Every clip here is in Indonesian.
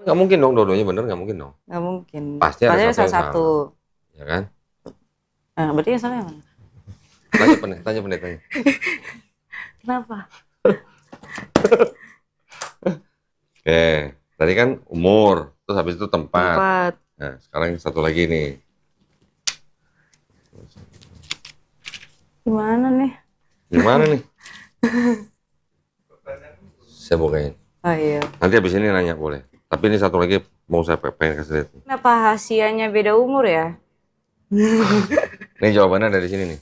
Nggak mungkin dong, dua-duanya bener nggak mungkin dong. Nggak mungkin. Pasti ada satu salah yang satu. salah, ya kan? Nah, berarti yang salah yang mana? Tanya pendetanya. Kenapa? Oke, tadi kan umur, terus habis itu tempat. Tempat. Nah, sekarang yang satu lagi nih. Gimana nih? Gimana nih? Saya bukain. Oh iya. Nanti habis ini nanya boleh. Tapi ini satu lagi mau saya pengen kasih lihat. Kenapa hasianya beda umur ya? Ini jawabannya dari sini nih.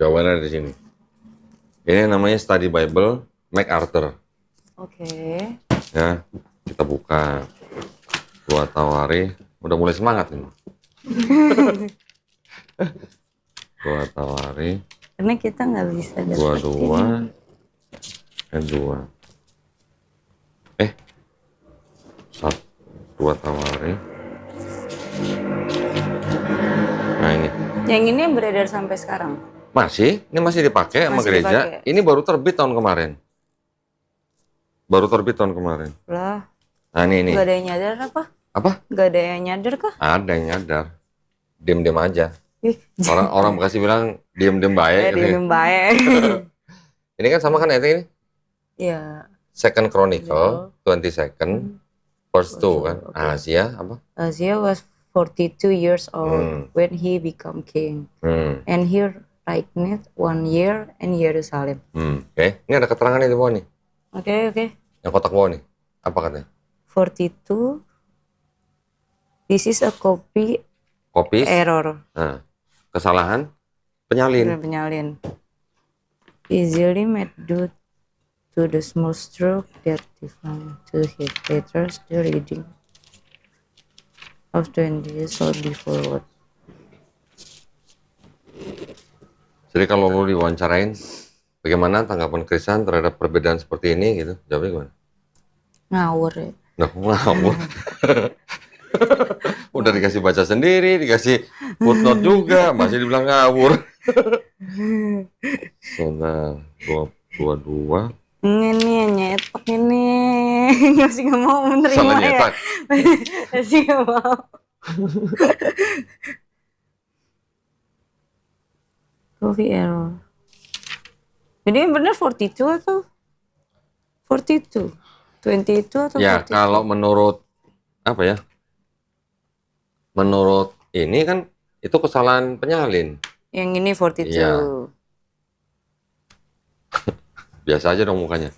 Jawabannya dari sini. Ini namanya Study Bible MacArthur. Oke. Ya, kita buka. Dua Tawari. Udah mulai semangat nih. Dua Tawari. Karena kita nggak bisa Dua dan dua. Satu. Dua Tawari. Nah ini. Yang ini yang beredar sampai sekarang. Ini masih dipakai sama Masih gereja. dipakai. Ini baru terbit tahun kemarin. Lah, Nah ini. nggak ada yang nyadar apa? Apa? Nggak ada yang nyadar kah? Ada yang nyadar. Diam-diam aja. Ih, Orang bekasi bilang diam-diam baik. dia baik. Ini kan sama kan ini? Ya, Second Chronicle, 22nd, verse 2 kan. Okay. Asia apa? Uzziah was 42 years old when he became king. And he reigned 1 year in Jerusalem. Oke. Ini ada keterangan di bawah nih. Oke. Yang kotak bawah nih. Apa katanya? 42. This is a copy error. Nah, kesalahan penyalin. Penyalin. Easily made due to the small stroke that defined to his letters the reading of 20 years old before what. Jadi kalau lu diwawancarain, bagaimana tanggapan Kristian terhadap perbedaan seperti ini gitu? Jawabnya gimana? Ngawur ya. Nah, ngawur. Udah dikasih baca sendiri, dikasih footnote juga, masih dibilang ngawur. Soal 22. Ini nyetak ini. Masih nggak mau menerima Salah ya. nyetak. Masih nggak mau. Coffee error. Jadi yang benar 42 atau 42? 22 atau Ya, 42? kalau menurut apa ya? Menurut ini kan itu kesalahan penyalin. Yang ini 42. Iya. Biasa aja dong mukanya.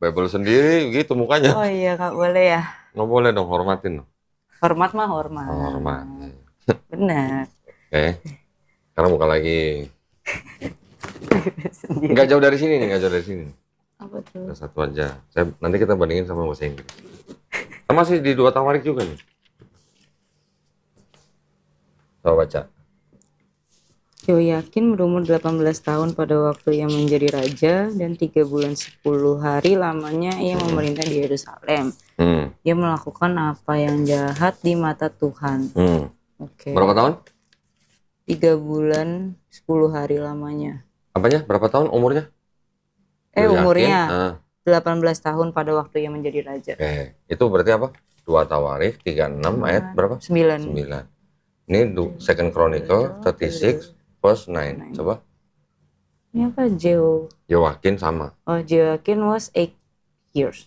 Bible sendiri gitu mukanya. Oh iya, nggak boleh ya. Nggak boleh dong, hormatin. Hormat mah hormat. Hormat. Benar. Oke. Sekarang buka lagi. Sendiri. Nggak jauh dari sini nih, nggak jauh dari sini. Apa tuh? Ada satu aja. Nanti kita bandingin sama bahasa Inggris. Sama masih di dua Tawarik juga nih. Coba baca. Yehoyakin berumur 18 tahun pada waktu ia menjadi raja, dan 3 bulan 10 hari lamanya ia memerintah di Yerusalem. Ia melakukan apa yang jahat di mata Tuhan. Oke. Berapa tahun? 3 bulan 10 hari lamanya. Apanya? Berapa tahun umurnya? Umurnya 18 tahun pada waktu ia menjadi raja. Itu berarti apa? 2 Tawarik 36 ayat berapa? 9. Ini Second Chronicle 36 verse 9. Coba. Ini apa? Yehoyakin sama. Jehoiakim was 8 years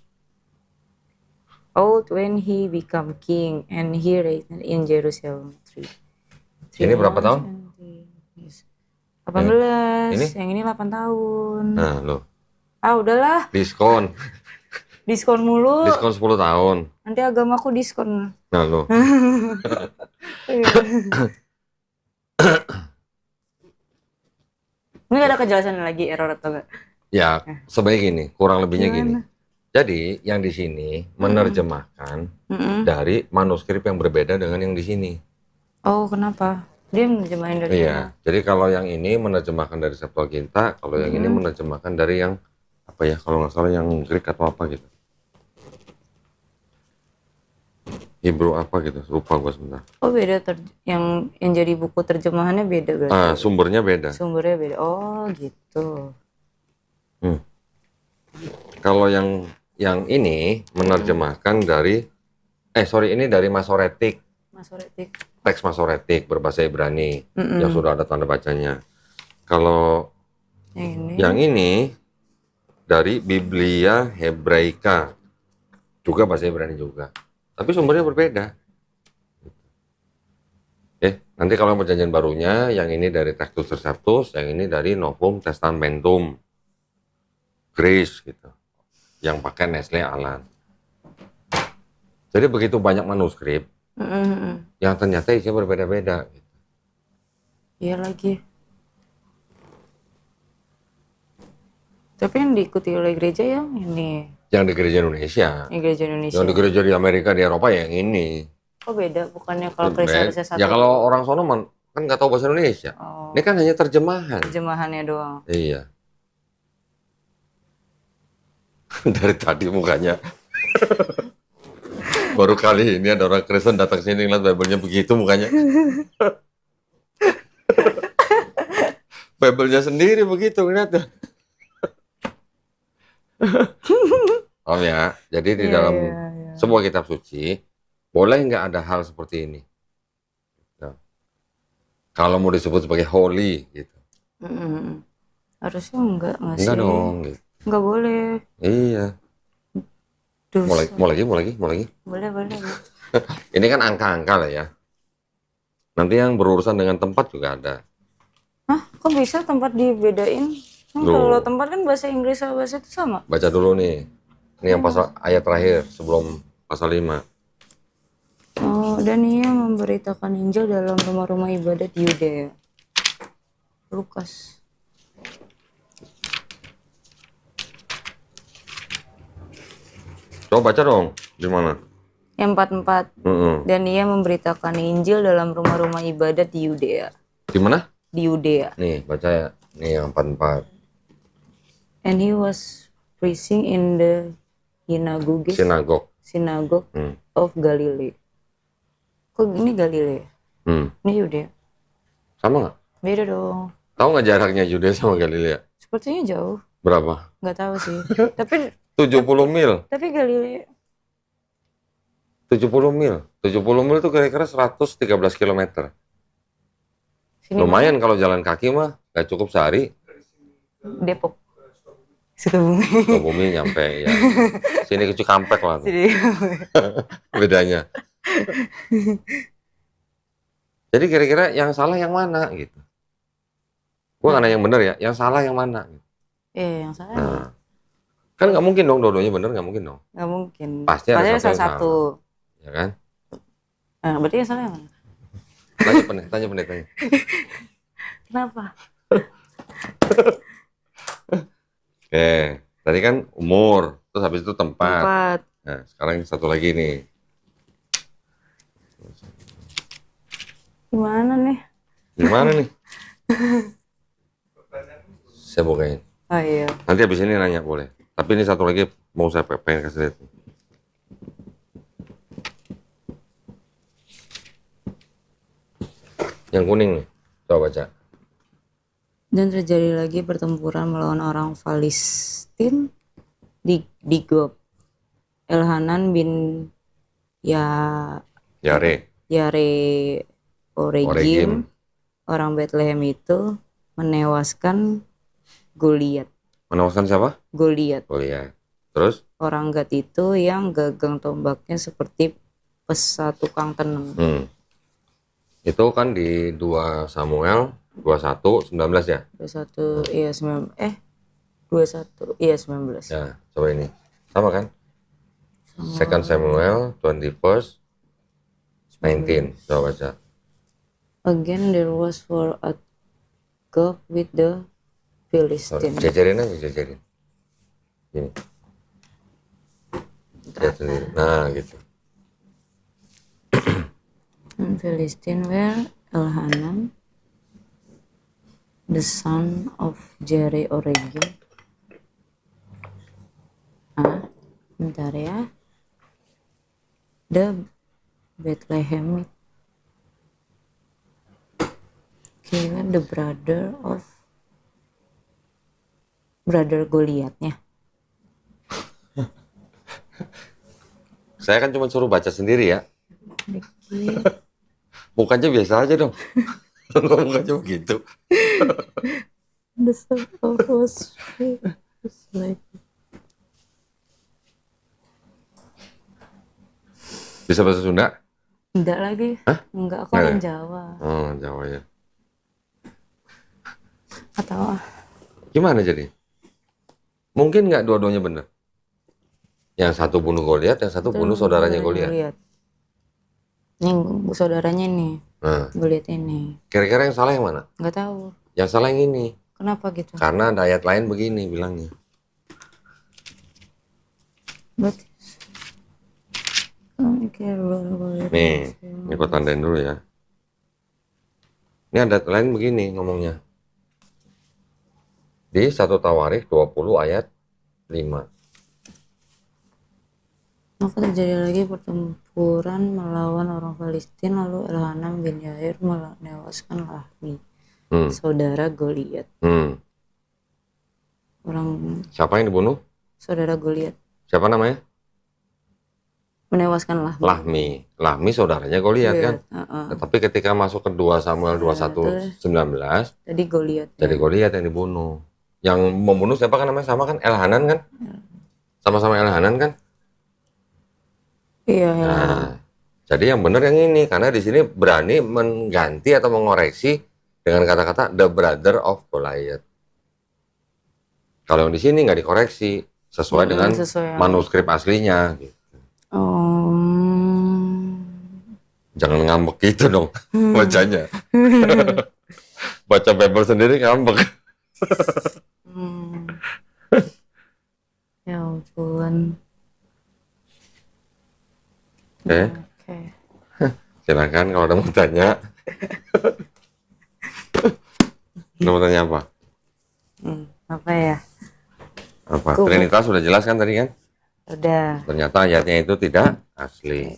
old when he became king, and he reigned in Jerusalem 3. Ini berapa tahun? 18. Ini? Yang ini 8 tahun. Nah, lo. Udahlah. Diskon Mulu. Diskon 10 tahun. Nanti agamaku diskon. Nah, lo. Ini gak ada kejelasan lagi error atau enggak? Ya, sebaik gini, kurang lebihnya gini. Jadi, yang di sini menerjemahkan dari manuskrip yang berbeda dengan yang di sini. Oh, kenapa? Dia menerjemahin dari Iya, jadi kalau yang ini menerjemahkan dari Septuaginta, kalau yang ini menerjemahkan dari yang apa ya, kalau nggak salah yang Greek atau apa gitu. Hebrew apa gitu, lupa gue sebentar. Oh, beda yang jadi buku terjemahannya beda berarti. Sumbernya beda. Sumbernya beda. Oh, gitu. Kalau yang ini menerjemahkan dari ini dari Masoretik. Masoretik. Teks Masoretik berbahasa Ibrani yang sudah ada tanda bacanya. Kalau yang ini dari Biblia Hebraika, juga bahasa Ibrani juga. Tapi sumbernya berbeda. Nanti kalau perjanjian barunya, yang ini dari Textus Receptus, yang ini dari Novum Testamentum Grace gitu. Yang pakai Nestle Aland. Jadi begitu banyak manuskrip yang ternyata isinya berbeda-beda. Iya lagi. Tapi yang diikuti oleh gereja yang ini. Yang di gereja Indonesia. Yang gereja Indonesia. Yang di gereja di Amerika, di Eropa yang ini. Oh beda, bukannya kalau Kristen satu. Ya kalau orang sono kan nggak tahu bahasa Indonesia. Ini kan hanya terjemahan. Terjemahannya doang. Iya. Dari tadi mukanya. Baru kali ini ada orang Kristen datang sini ngeliat Bible-nya begitu mukanya. Bible-nya sendiri begitu ngeliatnya. Om ya, jadi di dalam sebuah kitab suci boleh nggak ada hal seperti ini? Nah, kalau mau disebut sebagai holy gitu. Harusnya enggak sih? Enggak dong. Gitu. Enggak boleh. Iya. Mau lagi? Boleh. Ini kan angka-angka lah ya. Nanti yang berurusan dengan tempat juga ada. Hah? Kok bisa tempat dibedain? Kalau tempat kan bahasa Inggris sama bahasa itu sama. Baca dulu nih. Ini yang pasal ayat terakhir sebelum pasal 5. Oh, dan ia memberitakan Injil dalam rumah-rumah ibadat Yudea. Lukas. Coba baca dong, di mana? Yang 44. Dan ia memberitakan Injil dalam rumah-rumah ibadat di Yudea. Di mana? Di Yudea. Nih, baca ya. Nih yang 44. And he was preaching in the synagogue of Galilee. Kok ini Galilea? Ini Yudea. Sama nggak? Beda dong. Tahu nggak jaraknya Yudea sama Galilea? Sepertinya jauh. Berapa? Nggak tahu sih. Tapi 70 mil. Tapi Galilea 70 mil. 70 mil itu kira-kira 113 km. Lumayan kalau jalan kaki mah nggak cukup sehari. Depok. Sukabumi. Sukabumi nyampe ya. Sini ke Cikampek lah. Bedanya. Jadi kira-kira yang salah yang mana gitu. Gua nggak nanya yang benar ya, yang salah yang mana gitu. Yang salah. Nah, kan nggak mungkin dong, dua-duanya benar nggak mungkin dong. Nggak mungkin. Pasti ada salah satu. Ya kan? Nah, berarti yang salah yang mana? Tanya pendetanya. Kenapa? Tadi kan umur, terus habis itu tempat. Tempat. Nah, sekarang satu lagi nih. Gimana nih? Saya bukain. Oh iya. Nanti habis ini nanya boleh. Tapi ini satu lagi mau saya pengen kasih lihat. Yang kuning nih, coba baca. Dan terjadi lagi pertempuran melawan orang Palestina di Gob. Elhanan bin Yare Oregim, orang Bethlehem itu menewaskan Goliat. Menewaskan siapa? Goliat. Terus? Orang Gad itu yang gagang tombaknya seperti pesa tukang tenun. Itu kan di 2 Samuel 21:19 ya? 21 iya 19 21 iya 19. Ya, coba ini. Sama kan? 2 Samuel 21:19. Coba baca. Again there was war at Gob with the Philistines. Jajarin aja, jajarin. Gini. Nah, gitu. Philistine were Elhanan, the son of Jare Oregim. Bentar ya. The Bethlehemite. Kira the brother Goliatnya. Saya kan cuma suruh baca sendiri ya. Dikit. Mukanya biasa aja dong. Mukanya begitu. The soul of us is like. Bisa bahasa Sunda? Enggak lagi. Hah? Enggak, aku Nggak orang ya? Jawa. Oh, Jawa ya. Atau Gimana jadi? Mungkin nggak dua-duanya benar? Yang satu bunuh Goliat, yang satu bunuh saudaranya Goliat. Ini saudaranya nih, Nah, Goliat ini. kira-kira yang salah yang mana? Nggak tahu. Yang salah yang ini. Kenapa gitu? Karena ada ayat lain begini bilangnya. Berarti Nih, ini aku tandain dulu ya. Ini ada lain begini ngomongnya. Di 1 Tawarikh 20 ayat 5. Maka terjadi lagi pertempuran melawan orang Palestina, lalu Elhanan bin Yair menewaskan Lahmi, saudara Goliat. Orang Siapa yang dibunuh? saudara Goliat. Siapa namanya? Menewaskan Lahmi. Lahmi saudaranya Goliat kan. Tapi ketika masuk ke 2 Samuel 21:19, Tadi Goliat. jadi Goliat yang dibunuh. Yang membunuh siapa kan namanya? Sama kan? Elhanan kan? Sama-sama Elhanan kan? Iya, Nah, jadi yang benar yang ini karena di sini berani mengganti atau mengoreksi dengan kata-kata the brother of Goliath. Kalau yang di sini nggak dikoreksi sesuai dengan manuskrip aslinya. Gitu. Jangan ngambek gitu dong bacanya. Baca Bible sendiri ngambek. Ya ampun. Oke. Silakan kalau ada mau tanya. Mau tanya apa? Apa ya? Apa? Trinitas sudah jelas kan tadi kan? Udah. Ternyata ayatnya itu tidak asli.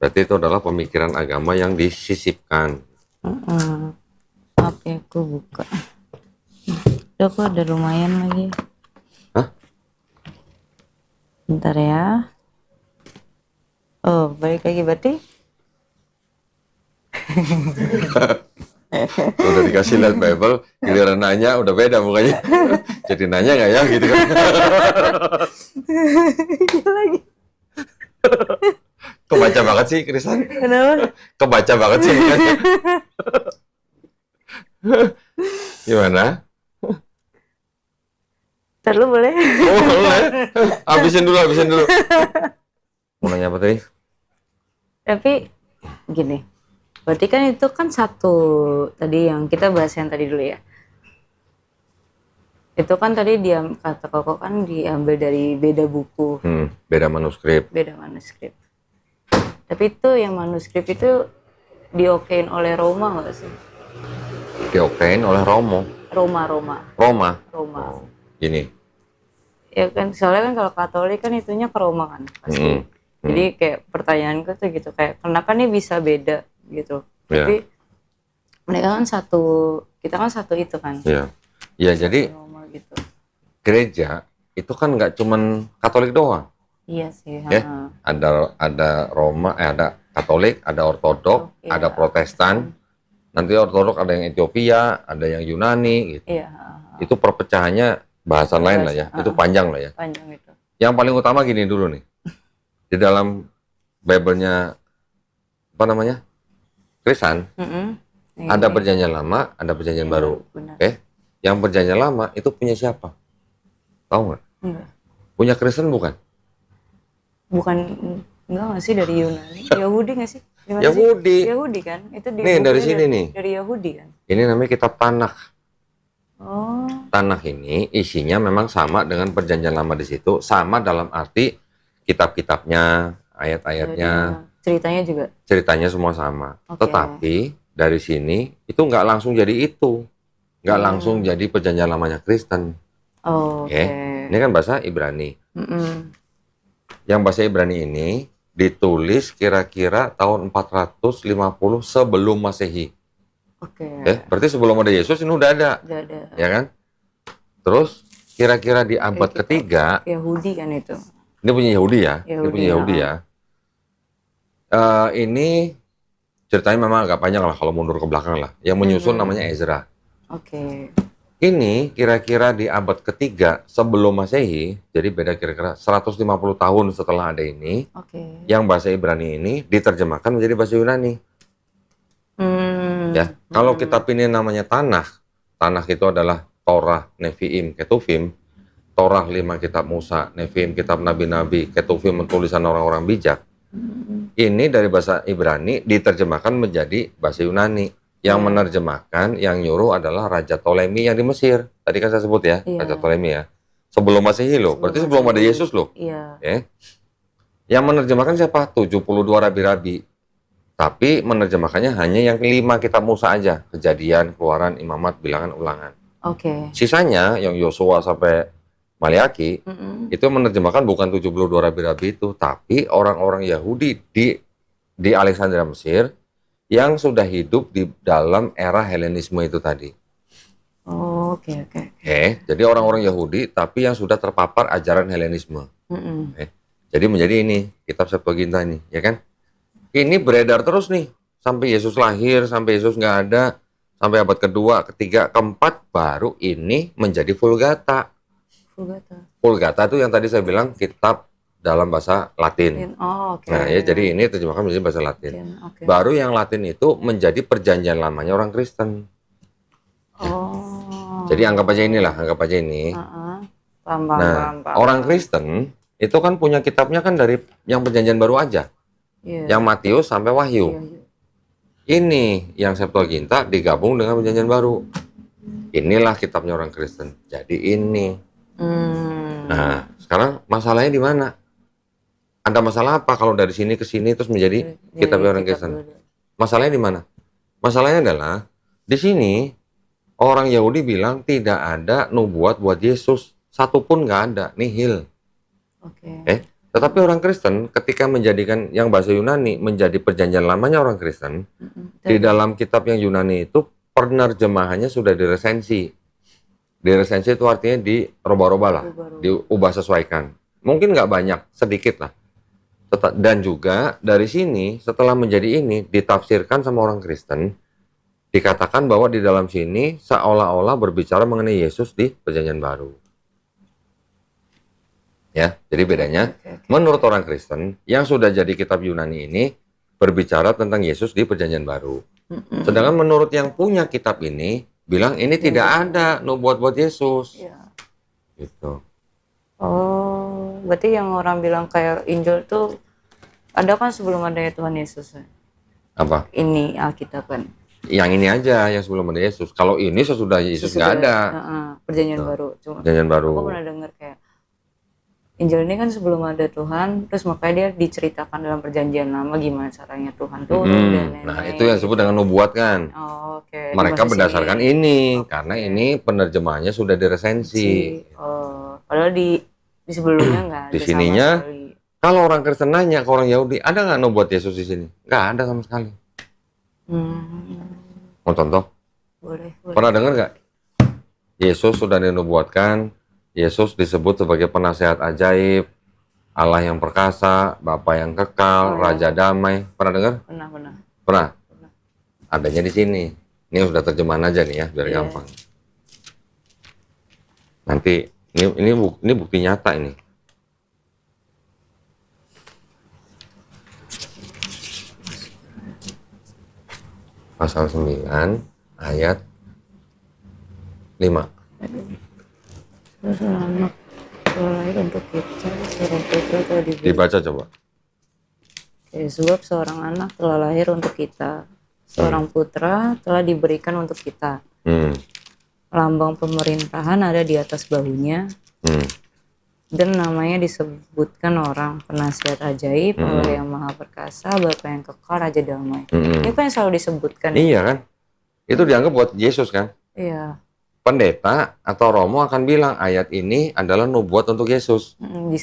Berarti itu adalah pemikiran agama yang disisipkan. Maaf ya, aku buka. Udah kok ada lumayan lagi. Hah? Bentar ya. Oh, balik lagi berarti. Udah dikasih lihat Bible, giliran nanya udah beda mukanya. Jadi nanya nggak ya gitu kan? lagi. Kebaca banget sih Krisan. Kenapa? Kebaca banget sih mukanya. Gimana? Ntar lu boleh. Oh, boleh. Habisin dulu. Mau nanya apa tadi? Tapi gini, berarti kan itu kan satu tadi yang kita bahas yang tadi dulu ya. Itu kan tadi dia kata Koko kan diambil dari beda buku, Beda manuskrip. Tapi itu yang manuskrip itu diokein oleh Roma nggak sih? Diokein oleh Roma. Oh, gini. Ya kan, soalnya kan kalau Katolik kan itunya ke Roma kan pasti. Jadi kayak pertanyaanku tuh gitu, kayak kenapa nih bisa beda gitu. Tapi mereka kan satu, kita kan satu itu kan. Iya. Ya jadi Roma gitu. gereja itu kan nggak cuman Katolik doang. Iya sih. Ya, ada Roma, ada Katolik, ada Ortodok, ada Protestan. Nanti Ortodok ada yang Ethiopia, ada yang Yunani gitu. Iya. Itu perpecahannya bahasan lain lah ya. Itu panjang lah ya. Panjang itu. Yang paling utama gini dulu nih. Di dalam Bible-nya apa namanya? Krisan. Ada perjanjian lama, ada perjanjian baru. Oke. Yang perjanjian lama itu punya siapa? Tahu nggak? Enggak. Punya Kristen bukan? Enggak nggak sih dari Yunani? Yahudi nggak sih? Yahudi. Yahudi kan? Itu Nih dari sini nih. Dari Yahudi kan? Ini namanya kitab Tanakh. Oh. Tanakh ini isinya memang sama dengan perjanjian lama di situ, sama dalam arti kitab-kitabnya, ayat-ayatnya, ceritanya semua sama. Tetapi dari sini itu nggak langsung jadi itu, nggak langsung jadi perjanjian lamanya Kristen. Oke. Ini kan bahasa Ibrani. Yang bahasa Ibrani ini ditulis kira-kira tahun 450 sebelum Masehi. Berarti sebelum ada Yesus ini udah ada. Ya kan? Terus kira-kira di abad ketiga Yahudi kan itu. Ini punya Yahudi ya. Ini Yahudi, punya Yahudi ya. Ini ceritanya memang agak panjang lah kalau mundur ke belakang lah. Yang menyusun namanya Ezra. Oke. Ini kira-kira di abad ketiga sebelum Masehi, jadi beda kira-kira 150 tahun setelah ada ini, Oke. yang bahasa Ibrani ini diterjemahkan menjadi bahasa Yunani. Ya, kalau kitab ini namanya Tanakh, Tanakh itu adalah Torah, Nevi'im, Ketuvim, Torah 5 kitab Musa, Nevi'im kitab nabi-nabi, Ketuvim tulisan orang-orang bijak. Ini dari bahasa Ibrani diterjemahkan menjadi bahasa Yunani. Yang menerjemahkan, yang nyuruh adalah Raja Ptolemy yang di Mesir. Tadi kan saya sebut ya, Raja Ptolemy ya. Sebelum Masehi loh, berarti sebelum ada Yesus loh. Iya. Ya. Yang menerjemahkan siapa? 72 rabi-rabi. Tapi menerjemahkannya hanya yang 5 kitab Musa aja. Kejadian, Keluaran, Imamat, Bilangan, Ulangan. Oke. Sisanya, yang Yosua sampai Maleaki, itu menerjemahkan bukan 72 rabi-rabi itu, tapi orang-orang Yahudi di Alexandria Mesir, yang sudah hidup di dalam era Helenisme itu tadi. Oke. Jadi orang-orang Yahudi tapi yang sudah terpapar ajaran Helenisme. Jadi menjadi ini kitab Septuaginta ini, ya kan? Ini beredar terus nih sampai Yesus lahir, sampai Yesus nggak ada, sampai abad kedua, ketiga, keempat, baru ini menjadi Vulgata. Vulgata itu yang tadi saya bilang kitab dalam bahasa Latin. Nah, ya jadi ini terjemahkan menjadi bahasa Latin. Baru yang Latin itu menjadi perjanjian lamanya orang Kristen. Jadi anggap aja inilah, anggap aja ini. Paham. Orang Kristen itu kan punya kitabnya kan dari yang perjanjian baru aja. Yang Matius sampai Wahyu. Ini yang Septuaginta digabung dengan perjanjian baru. Inilah kitabnya orang Kristen. Jadi ini. Nah, sekarang masalahnya di mana? Ada masalah apa kalau dari sini ke sini terus menjadi kitab orang Kristen? Masalahnya di mana? Masalahnya adalah di sini orang Yahudi bilang tidak ada nubuat buat Yesus, satupun nggak ada, nihil. Tetapi orang Kristen ketika menjadikan yang bahasa Yunani menjadi perjanjian lamanya orang Kristen, di dalam kitab yang Yunani itu penerjemahannya sudah diresensi. Diresensi itu artinya dirubah-rubah lah, diubah sesuaikan. Mungkin nggak banyak, sedikit lah. Dan juga dari sini setelah menjadi ini ditafsirkan sama orang Kristen, dikatakan bahwa di dalam sini seolah-olah berbicara mengenai Yesus di perjanjian baru. Ya, jadi bedanya menurut orang Kristen yang sudah jadi kitab Yunani ini berbicara tentang Yesus di perjanjian baru. Sedangkan menurut yang punya kitab ini bilang ini tidak ada nubuat buat Yesus. Gitu. Oh, berarti yang orang bilang kayak Injil tuh ada kan sebelum adanya Tuhan Yesus. Apa? Ini Alkitab kan. Yang ini aja yang sebelum ada Yesus. Kalau ini sesudah Yesus nggak ada. Perjanjian baru. Cuma perjanjian baru. Aku pernah dengar kayak Injil ini kan sebelum ada Tuhan, terus makanya dia diceritakan dalam perjanjian lama gimana caranya Tuhan turun dan lain-lain. Nah, itu yang disebut dengan nubuat kan. Mereka berdasarkan ini karena ini penerjemahannya sudah diresensi. Padahal di sebelumnya nggak ada. Di sininya kalau orang Kristen nanya ke orang Yahudi, ada nggak nubuat Yesus di sini? Nggak ada sama sekali. Mau contoh? Boleh. Pernah dengar nggak? Yesus sudah dinubuatkan. Yesus disebut sebagai penasehat ajaib, Allah yang perkasa, Bapa yang kekal, Raja damai. Pernah dengar? Pernah. Adanya di sini. Ini sudah terjemahan aja nih ya, biar gampang. Nanti ini bukti nyata ini. Pasal 9 ayat 5. Anak lahir untuk kita, seorang putra telah diberi. Dibaca coba. Sebab seorang anak telah lahir untuk kita, seorang putra telah diberikan untuk kita. Lambang pemerintahan ada di atas bahunya, dan namanya disebutkan orang penasihat ajaib, Allah yang maha perkasa, Bapa yang kekal, Raja damai. Ini kan yang selalu disebutkan. Iya kan? Itu dianggap buat Yesus kan? Iya. Pendeta atau Romo akan bilang ayat ini adalah nubuat untuk Yesus.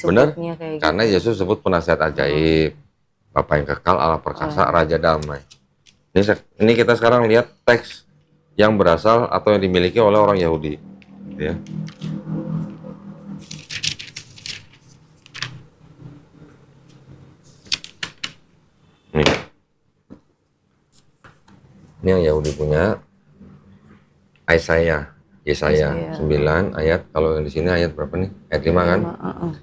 Benar? Karena Yesus sebut penasihat ajaib, Bapa yang kekal, Allah perkasa, Raja damai. Ini kita sekarang lihat teks yang berasal atau yang dimiliki oleh orang Yahudi. Ya. Ini yang Yahudi punya. Yesaya Yesaya. 9 ayat. Kalau yang di sini ayat berapa nih? Ayat 5 kan? uh-uh.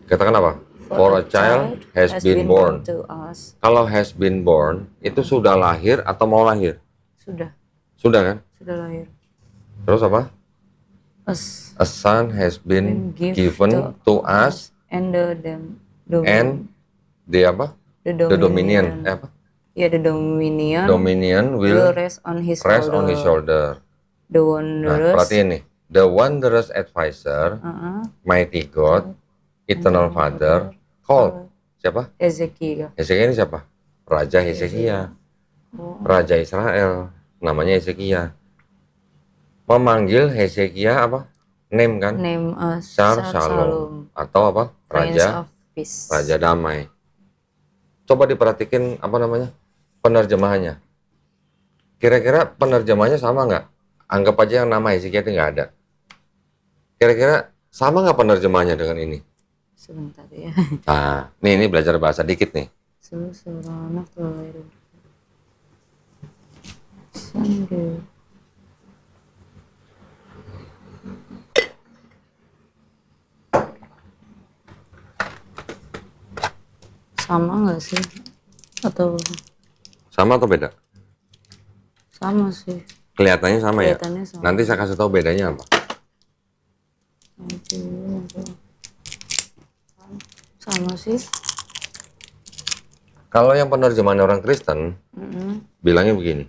Katakan apa? For a child has been born. to us. Kalau has been born itu sudah lahir atau mau lahir? Sudah Sudah kan? lahir. Terus apa? Us A son has been given to us and and the apa? The dominion. Apa? Ya, the dominion. Dominion will rest on his shoulder. The Nah, wondrous. perhatiin nih. The wondrous advisor, mighty God, eternal Father, called. Siapa? Hezekiah. Hezekiah ini siapa? Raja Hezekiah. Raja Israel. Namanya Hezekiah. Memanggil Hezekiah apa? Name kan? Name Shalom. Atau apa? Raja. Raja damai. Coba diperhatikan apa namanya? Penerjemahannya. Kira-kira penerjemahannya sama nggak? Anggap aja yang nama Hezekiah itu nggak ada. Kira-kira sama nggak penerjemahannya dengan ini? Sebentar ya. Nah, ini belajar bahasa dikit nih. Seorang anak terlahir. Sanggup. Sama nggak sih? Atau sama atau beda? Sama sih. Kelihatannya sama ya? Sama. Nanti saya kasih tahu bedanya apa. Sama sih. Kalau yang penerjemahan orang Kristen, bilangnya begini.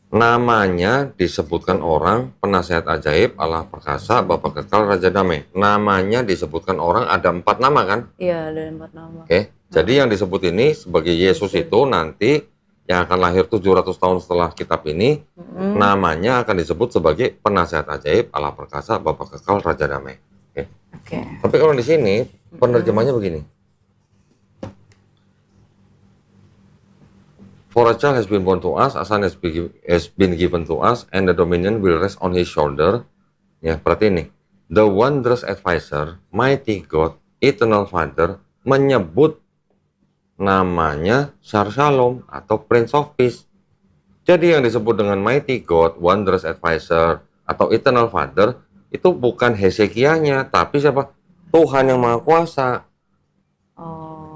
Namanya disebutkan orang, penasehat ajaib, Allah perkasa, Bapa kekal, Raja damai. Namanya disebutkan orang, ada 4 nama kan? Iya, ada 4 nama. Oke, jadi yang disebut ini sebagai Yesus itu nanti yang akan lahir 700 tahun setelah kitab ini, namanya akan disebut sebagai penasehat ajaib, Allah perkasa, Bapa kekal, Raja damai. Oke. Tapi kalau di sini penerjemahnya begini. For a child has been born to us, a son has been given to us, and the dominion will rest on his shoulder. Ya, berarti ini. The wondrous advisor, mighty God, eternal Father, menyebut namanya Shalom atau Prince of Peace. Jadi yang disebut dengan mighty God, wondrous advisor, atau eternal Father, itu bukan Hezekiahnya, tapi siapa? Tuhan yang Maha Kuasa.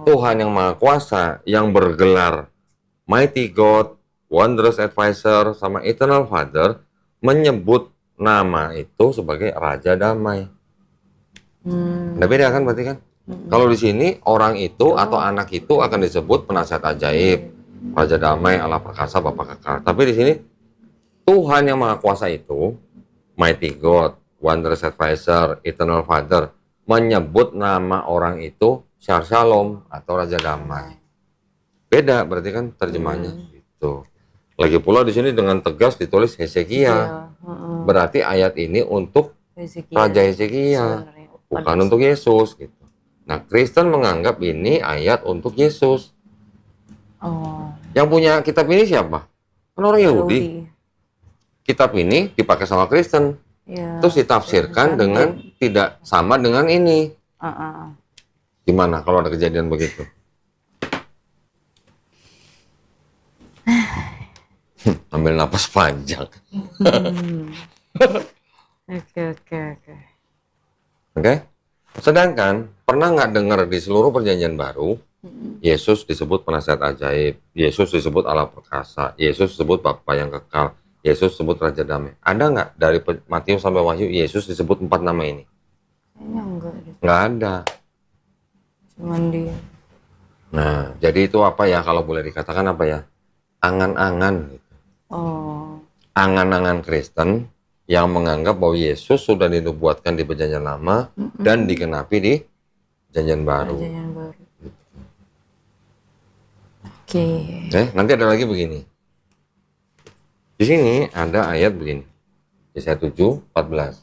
Tuhan yang Maha Kuasa yang bergelar Mighty God, Wondrous Advisor, sama Eternal Father menyebut nama itu sebagai Raja Damai. Nah, beda kan berarti kan? Kalau di sini orang itu atau anak itu akan disebut penasihat ajaib, Raja Damai, Allah perkasa, Bapa kekal. Tapi di sini Tuhan yang Maha Kuasa itu, Mighty God, Wondrous Advisor, Eternal Father, menyebut nama orang itu Shalom atau Raja Damai. Beda berarti kan terjemahnya gitu. Lagi pula di sini dengan tegas ditulis Hezekiah. Berarti ayat ini untuk Raja Hezekiah, bukan untuk Yesus gitu. Nah, Kristen menganggap ini ayat untuk Yesus. Yang punya kitab ini siapa? Kan orang Yahudi. Kitab ini dipakai sama Kristen. Terus ditafsirkan dengan tidak sama dengan ini. Gimana kalau ada kejadian begitu? Ambil napas panjang. Oke. Sedangkan pernah nggak dengar di seluruh perjanjian baru Yesus disebut penasihat ajaib, Yesus disebut Allah perkasa, Yesus disebut Bapa yang kekal, Yesus disebut Raja damai. Ada nggak dari Matius sampai Wahyu Yesus disebut 4 nama ini? Kayaknya enggak deh. Nggak ada. Cuman dia. Nah, jadi itu apa ya kalau boleh dikatakan apa ya? Angan-angan gitu. Angan-angan Kristen yang menganggap bahwa Yesus sudah dinubuatkan di perjanjian lama dan digenapi di perjanjian baru. Oke. Nanti ada lagi begini. Di sini ada ayat begini. Yesaya 7:14.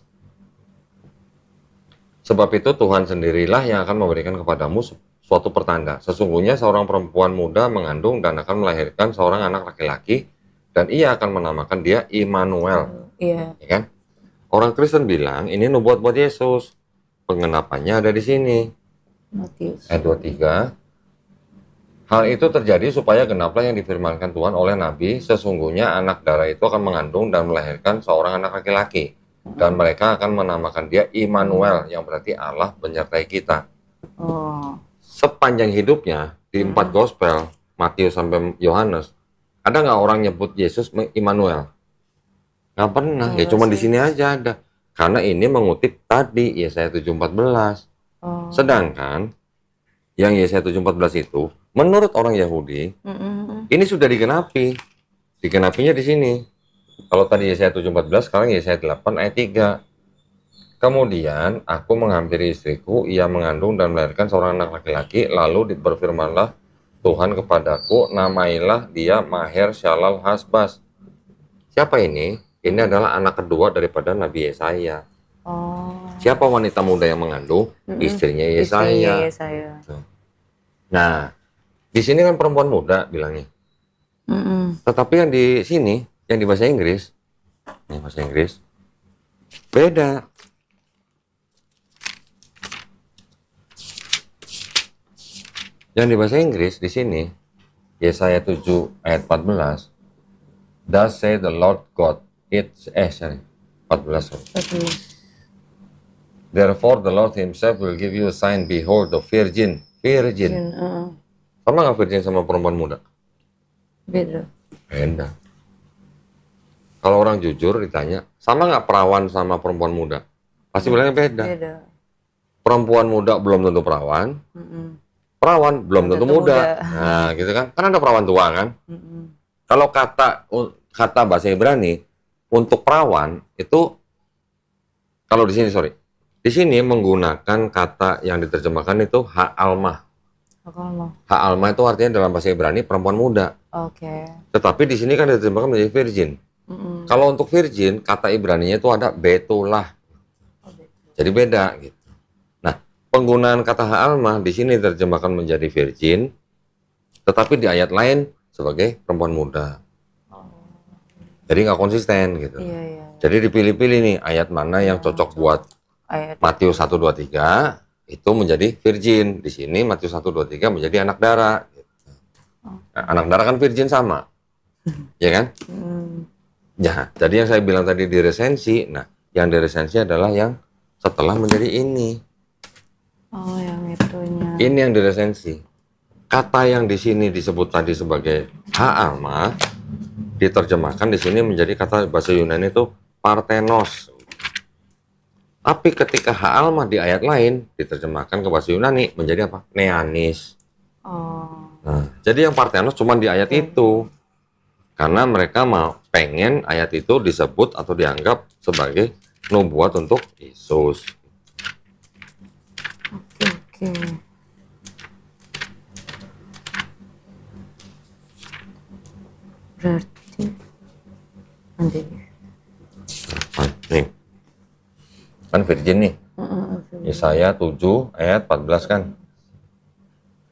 Sebab itu Tuhan sendirilah yang akan memberikan kepadamu suatu pertanda. Sesungguhnya seorang perempuan muda mengandung dan akan melahirkan seorang anak laki-laki, dan ia akan menamakan dia Immanuel. Ya kan? Orang Kristen bilang ini nubuat buat Yesus. Pengenapannya ada di sini. Ayat 23. Hal itu terjadi supaya genaplah yang difirmankan Tuhan oleh Nabi, sesungguhnya anak darah itu akan mengandung dan melahirkan seorang anak laki-laki. Dan mereka akan menamakan dia Immanuel, yang berarti Allah menyertai kita. Oh. Sepanjang hidupnya, di 4 gospel, Matius sampai Yohanes, ada nggak orang nyebut Yesus Immanuel? Nggak pernah, ya cuma di sini aja ada. Karena ini mengutip tadi, Yesaya 7:14. Sedangkan, yang Yesaya 7:14 itu, menurut orang Yahudi, ini sudah digenapi. Digenapinya di sini. Kalau tadi Yesaya 7:14, sekarang Yesaya 8 ayat 3. Kemudian aku menghampiri istriku, ia mengandung dan melahirkan seorang anak laki-laki, lalu berfirmanlah Tuhan kepadaku, namailah dia Maher Shalal Hasbaz. Siapa ini? Ini adalah anak kedua daripada Nabi Yesaya. Siapa wanita muda yang mengandung? Istrinya Yesaya. Nah, di sini kan perempuan muda bilangnya. Tetapi yang di sini, yang di bahasa Inggris, ini bahasa Inggris, beda. Yang di bahasa Inggris di sini, Yesaya 7 ayat 14, Thus say the Lord God, 14. Therefore the Lord himself will give you a sign, behold the virgin. Virgin. Sama nggak virgin sama perempuan muda? Beda. Beda. Kalau orang jujur ditanya, sama nggak perawan sama perempuan muda? Pasti bilangnya beda. Beda. Perempuan muda belum tentu perawan. Perawan belum tentu muda. Nah, gitu kan? Kan ada perawan tua kan? Kalau kata bahasa Ibrani untuk perawan itu, kalau di sini di sini menggunakan kata yang diterjemahkan itu ha'almah. Ha'almah itu artinya dalam bahasa Ibrani perempuan muda. Tetapi di sini kan diterjemahkan menjadi virgin. Kalau untuk virgin, kata Ibraninya itu ada betulah. Jadi beda gitu. Nah, penggunaan kata ha'almah di sini diterjemahkan menjadi virgin, tetapi di ayat lain sebagai perempuan muda. Jadi nggak konsisten gitu. Jadi dipilih-pilih nih ayat mana yang cocok buat Matius 1:23 itu menjadi virgin. Di sini Matius 1:23 menjadi anak darah. Nah, anak darah kan virgin sama, ya kan? Ya, jadi yang saya bilang tadi di resensi, nah yang di resensi adalah yang setelah menjadi ini. Oh, yang itunya. Ini yang di resensi. Kata yang di sini disebut tadi sebagai ha'almah diterjemahkan di sini menjadi kata bahasa Yunani itu parthenos. Tapi ketika ha'almah di ayat lain diterjemahkan ke bahasa Yunani menjadi apa? Neanis. Nah, jadi yang parthenos cuma di ayat itu. Karena mereka mau pengen ayat itu disebut atau dianggap sebagai nubuat untuk Yesus. Oke. Berarti nanti nih kan virgin nih. Yesaya 7 ayat 14 kan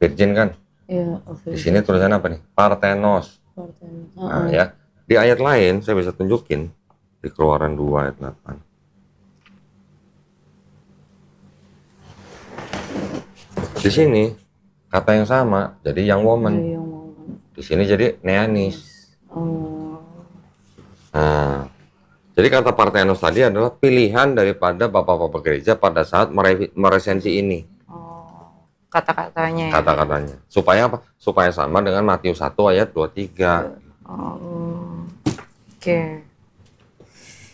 virgin kan. Iya, di sini tulisan apa nih? Parthenos. Nah, ya. Di ayat lain saya bisa tunjukin di Keluaran 2 ayat 8. Di sini kata yang sama, jadi young woman. Di sini jadi neanis. Nah, jadi kata parthenos tadi adalah pilihan daripada bapak-bapak gereja pada saat meresensi ini. Kata-katanya. Kata-katanya. Supaya apa? Supaya sama dengan Matius 1 ayat 23. Oke.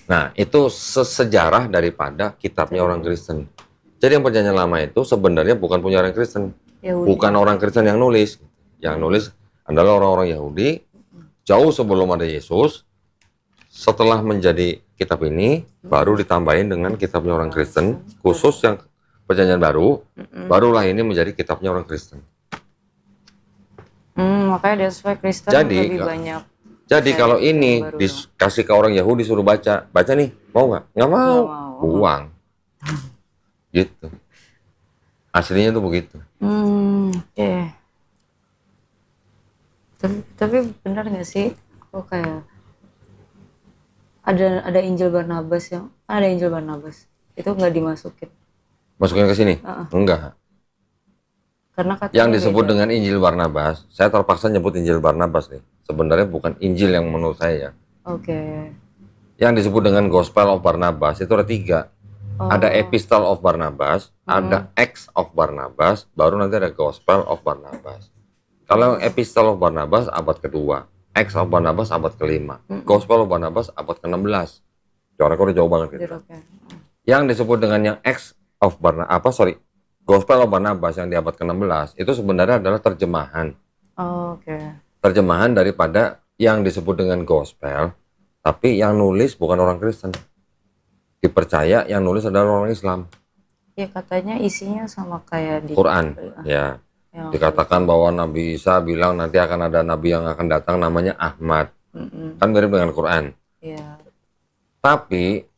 Nah, itu sejarah daripada kitabnya orang Kristen. Jadi yang perjanjian lama itu sebenarnya bukan punya orang Kristen. Bukan orang Kristen yang nulis. Yang nulis adalah orang-orang Yahudi jauh sebelum ada Yesus. Setelah menjadi kitab ini, baru ditambahin dengan kitabnya orang Kristen, khusus yang perjanjian baru, barulah ini menjadi kitabnya orang Kristen. Makanya that's why Kristen lebih banyak. Jadi kalau ini dikasih ke orang Yahudi suruh baca nih, mau nggak? Nggak mau. Buang. Gitu. Aslinya tuh begitu. Oke. Tapi benar nggak sih? Kok kayak ada Injil Barnabas itu nggak dimasukin? Masukin ke sini? Enggak. Karena katanya Yang disebut beda. dengan Injil Barnabas, saya terpaksa nyebut Injil Barnabas nih. Sebenarnya bukan Injil yang menurut saya ya. Oke. Yang disebut dengan Gospel of Barnabas itu ada 3. Ada Oh. Epistle of Barnabas, ada Acts of Barnabas, baru nanti ada Gospel of Barnabas. Kalau Epistle of Barnabas abad kedua, Acts of Barnabas abad kelima, Gospel of Barnabas abad ke-16. Coraknya udah jauh banget gitu. Oke. Yang disebut dengan yang Acts of Barnabas, Gospel of Barnabas yang di abad ke-16 itu sebenarnya adalah terjemahan. Oke. Terjemahan daripada yang disebut dengan Gospel, tapi yang nulis bukan orang Kristen. Dipercaya yang nulis adalah orang Islam. Ya katanya isinya sama kayak di Quran, ya. Dikatakan bahwa Nabi Isa bilang nanti akan ada nabi yang akan datang namanya Ahmad. Kan mirip dengan Quran. Iya. Tapi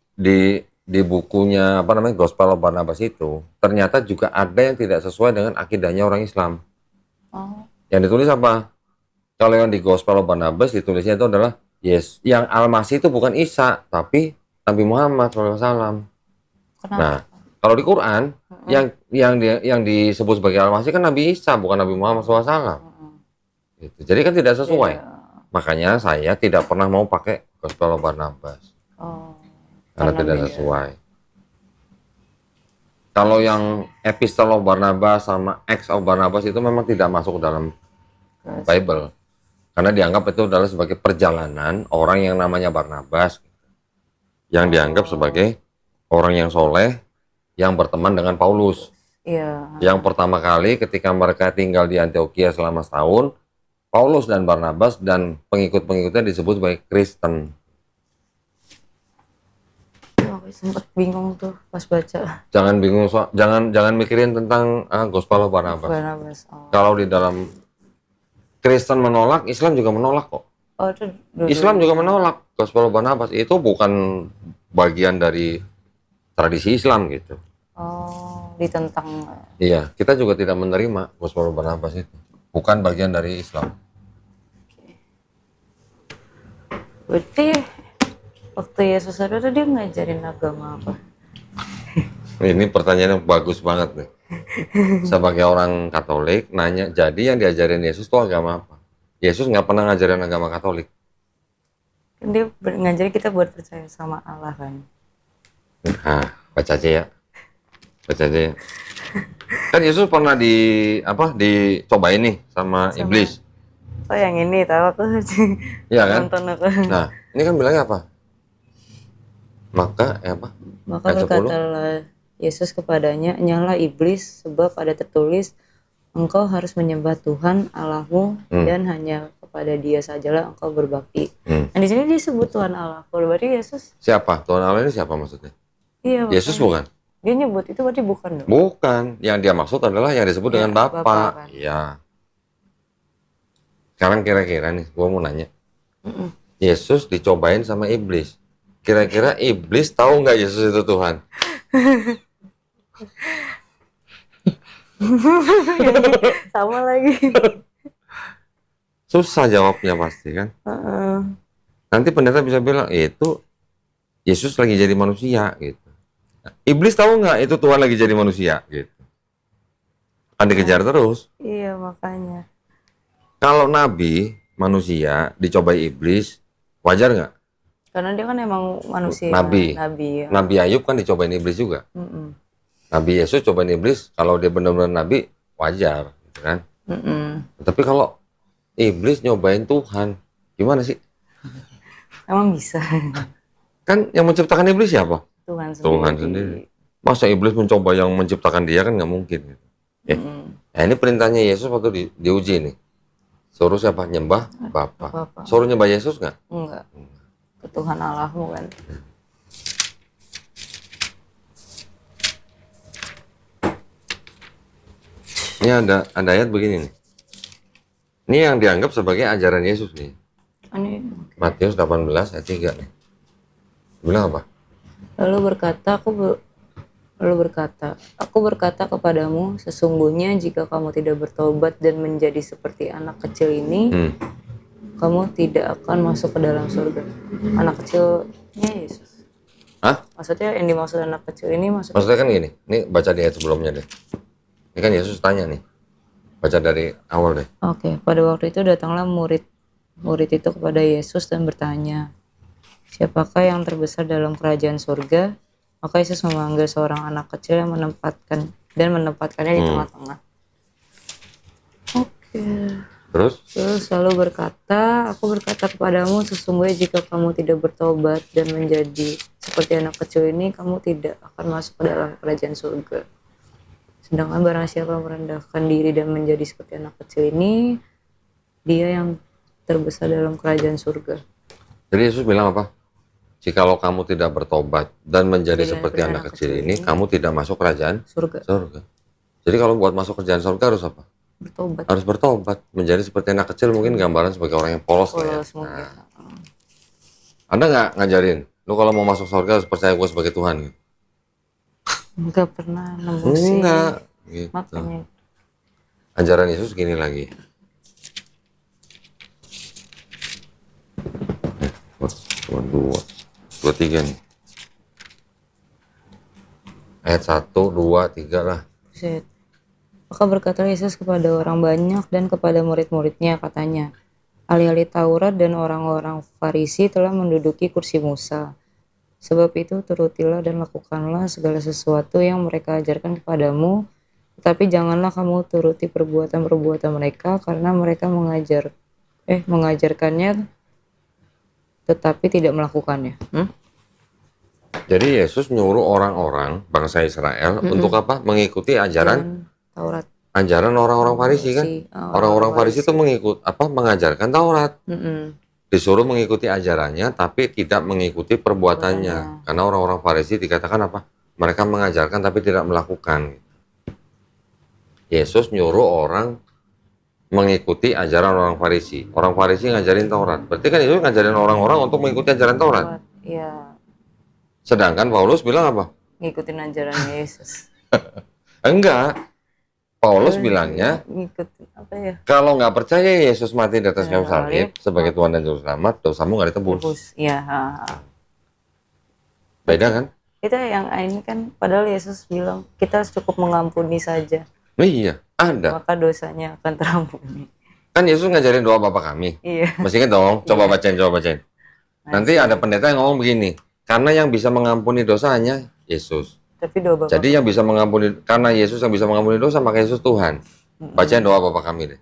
di bukunya apa namanya Gospel of Barnabas itu ternyata juga ada yang tidak sesuai dengan akidahnya orang Islam. Oh. Yang ditulis apa? Kalau yang di Gospel of Barnabas ditulisnya itu adalah yes, yang Al-Masih itu bukan Isa, tapi Nabi Muhammad SAW. Kenapa? Nah, kalau di Quran yang disebut sebagai Al-Masih kan Nabi Isa, bukan Nabi Muhammad SAW. Gitu. Jadi kan tidak sesuai. Iya. Makanya saya tidak pernah mau pakai Gospel of Barnabas. Oh. Karena tidak sesuai. Kalau yang Epistle of Barnabas sama Acts of Barnabas itu memang tidak masuk dalam Bible. Karena dianggap itu adalah sebagai perjalanan orang yang namanya Barnabas. Yang dianggap sebagai orang yang soleh yang berteman dengan Paulus. Iya. Yang pertama kali ketika mereka tinggal di Antioquia selama setahun, Paulus dan Barnabas dan pengikut-pengikutnya disebut sebagai Kristen. Aku sempat bingung tuh pas baca. Jangan bingung, jangan mikirin tentang Gospel of Barnabas. Oh. Kalau di dalam Kristen menolak, Islam juga menolak kok. Oh, itu Islam juga menolak Gospel of Barnabas. Itu bukan bagian dari tradisi Islam gitu. Oh, ditentang. Iya, kita juga tidak menerima Gospel of Barnabas itu. Bukan bagian dari Islam. Berarti waktu Yesus ada tuh dia ngajarin agama apa? Ini pertanyaan yang bagus banget nih. Sebagai orang Katolik nanya, jadi yang diajarin Yesus itu agama apa? Yesus nggak pernah ngajarin agama Katolik. Kan dia ngajarin kita buat percaya sama Allah kan. Nah, baca aja ya. Baca aja ya. Kan Yesus pernah dicobain nih sama iblis. Oh, yang ini tahu aku. Iya kan? Nonton aku. Nah, ini kan bilangnya apa? Maka berkatalah Yesus kepadanya, "Nyala iblis, sebab ada tertulis, engkau harus menyembah Tuhan Allahmu dan hanya kepada Dia sajalah engkau berbakti." Nah, di sini disebut Tuhan Allah. Berarti Yesus siapa? Tuhan Allah ini siapa maksudnya? Iya, Yesus bukan? Dia nyebut itu berarti bukan dong? Bukan. Yang dia maksud adalah yang disebut dengan Bapa. Kan? Iya. Sekarang kira-kira nih, gua mau nanya. Yesus dicobain sama iblis. Kira-kira iblis tahu nggak Yesus itu Tuhan? Sama lagi. Susah jawabnya pasti kan. Nanti pendeta bisa bilang itu Yesus lagi jadi manusia gitu. Iblis tahu nggak itu Tuhan lagi jadi manusia gitu. Kan dikejar terus. Iya, makanya. Kalau nabi manusia dicobai iblis, wajar nggak? Karena dia kan emang manusia. Nabi. Ya. Nabi Ayub kan dicobain iblis juga. Nabi Yesus cobain iblis, kalau dia benar-benar nabi, wajar, gitu kan? Tapi kalau iblis nyobain Tuhan, gimana sih? Emang bisa. Kan yang menciptakan iblis siapa? Tuhan sendiri. Masa iblis mencoba yang menciptakan dia kan nggak mungkin. Gitu. Nah, ini perintahnya Yesus waktu diuji nih. Suruh siapa? Nyembah Bapa. Suruh nyembah Yesus nggak? Enggak. Ke Tuhan Allahmu kan. Ini ada ayat begini nih. Ini yang dianggap sebagai ajaran Yesus nih. Matius 18 ayat 3 nih. Bilang apa? Lalu berkata, aku berkata kepadamu, sesungguhnya jika kamu tidak bertobat dan menjadi seperti anak kecil ini, kamu tidak akan masuk ke dalam surga. Anak kecilnya Yesus. Hah? Maksudnya yang dimaksud anak kecil ini maksudnya kan gini, ini baca di ayat sebelumnya deh. Ini kan Yesus tanya nih, Baca dari awal deh. Oke, pada waktu itu datanglah murid itu kepada Yesus dan bertanya, siapakah yang terbesar dalam kerajaan surga? Maka Yesus memanggil seorang anak kecil yang menempatkannya di tengah-tengah. Oke. Terus lalu berkata, aku berkata kepadamu, sesungguhnya jika kamu tidak bertobat dan menjadi seperti anak kecil ini, kamu tidak akan masuk ke dalam kerajaan surga. Sedangkan barang siapa merendahkan diri dan menjadi seperti anak kecil ini, dia yang terbesar dalam kerajaan surga. Jadi Yesus bilang apa? Jikalau kamu tidak bertobat dan menjadi seperti anak kecil ini, kamu tidak masuk kerajaan surga. Jadi kalau buat masuk kerajaan surga harus apa? Bertobat. Harus bertobat. Menjadi seperti anak kecil mungkin gambaran sebagai orang yang polos lah ya. Nah. Anda nggak ngajarin, lu kalau mau masuk surga harus percaya gue sebagai Tuhan gitu? Enggak pernah nemu sih. Enggak. Gitu. Makanya. Ajaran Yesus gini lagi. Cuma dua, tiga nih. Ayat 1, 2, 3 lah. Buset. Maka berkata Yesus kepada orang banyak dan kepada murid-muridnya, katanya, ahli-ahli Taurat dan orang-orang Farisi telah menduduki kursi Musa. Sebab itu turutilah dan lakukanlah segala sesuatu yang mereka ajarkan kepadamu, tetapi janganlah kamu turuti perbuatan-perbuatan mereka, karena mereka mengajarkannya tetapi tidak melakukannya. Jadi Yesus nyuruh orang-orang bangsa Israel untuk apa? Mengikuti ajaran Taurat. Ajaran orang-orang Farisi kan? Orang-orang Farisi itu mengajarkan Taurat. Disuruh mengikuti ajarannya tapi tidak mengikuti perbuatannya. Karena orang-orang Farisi dikatakan apa? Mereka mengajarkan tapi tidak melakukan. Yesus nyuruh orang mengikuti ajaran orang Farisi. Orang Farisi ngajarin Taurat. Berarti kan Yesus ngajarin orang-orang untuk mengikuti ajaran Taurat. Iya. Sedangkan Paulus bilang apa? Ngikutin ajaran Yesus. Enggak. Paulus bilangnya, ngikutin apa ya? Kalau nggak percaya Yesus mati di atas kayu salib sebagai Tuhan dan Juru Selamat, dosamu nggak ditebus. Iya. Beda kan? Itu yang ini kan, padahal Yesus bilang kita cukup mengampuni saja. Iya, ada. Maka dosanya akan terampuni. Kan Yesus ngajarin doa Bapa kami. Iya. Masih ingat dong? Coba bacain. Nanti ada pendeta yang ngomong begini, karena yang bisa mengampuni dosa hanya Yesus. Tapi doa Bapa. Jadi yang bisa mengampuni, karena Yesus yang bisa mengampuni dosa, maka Yesus Tuhan. Bacain doa Bapa kami deh.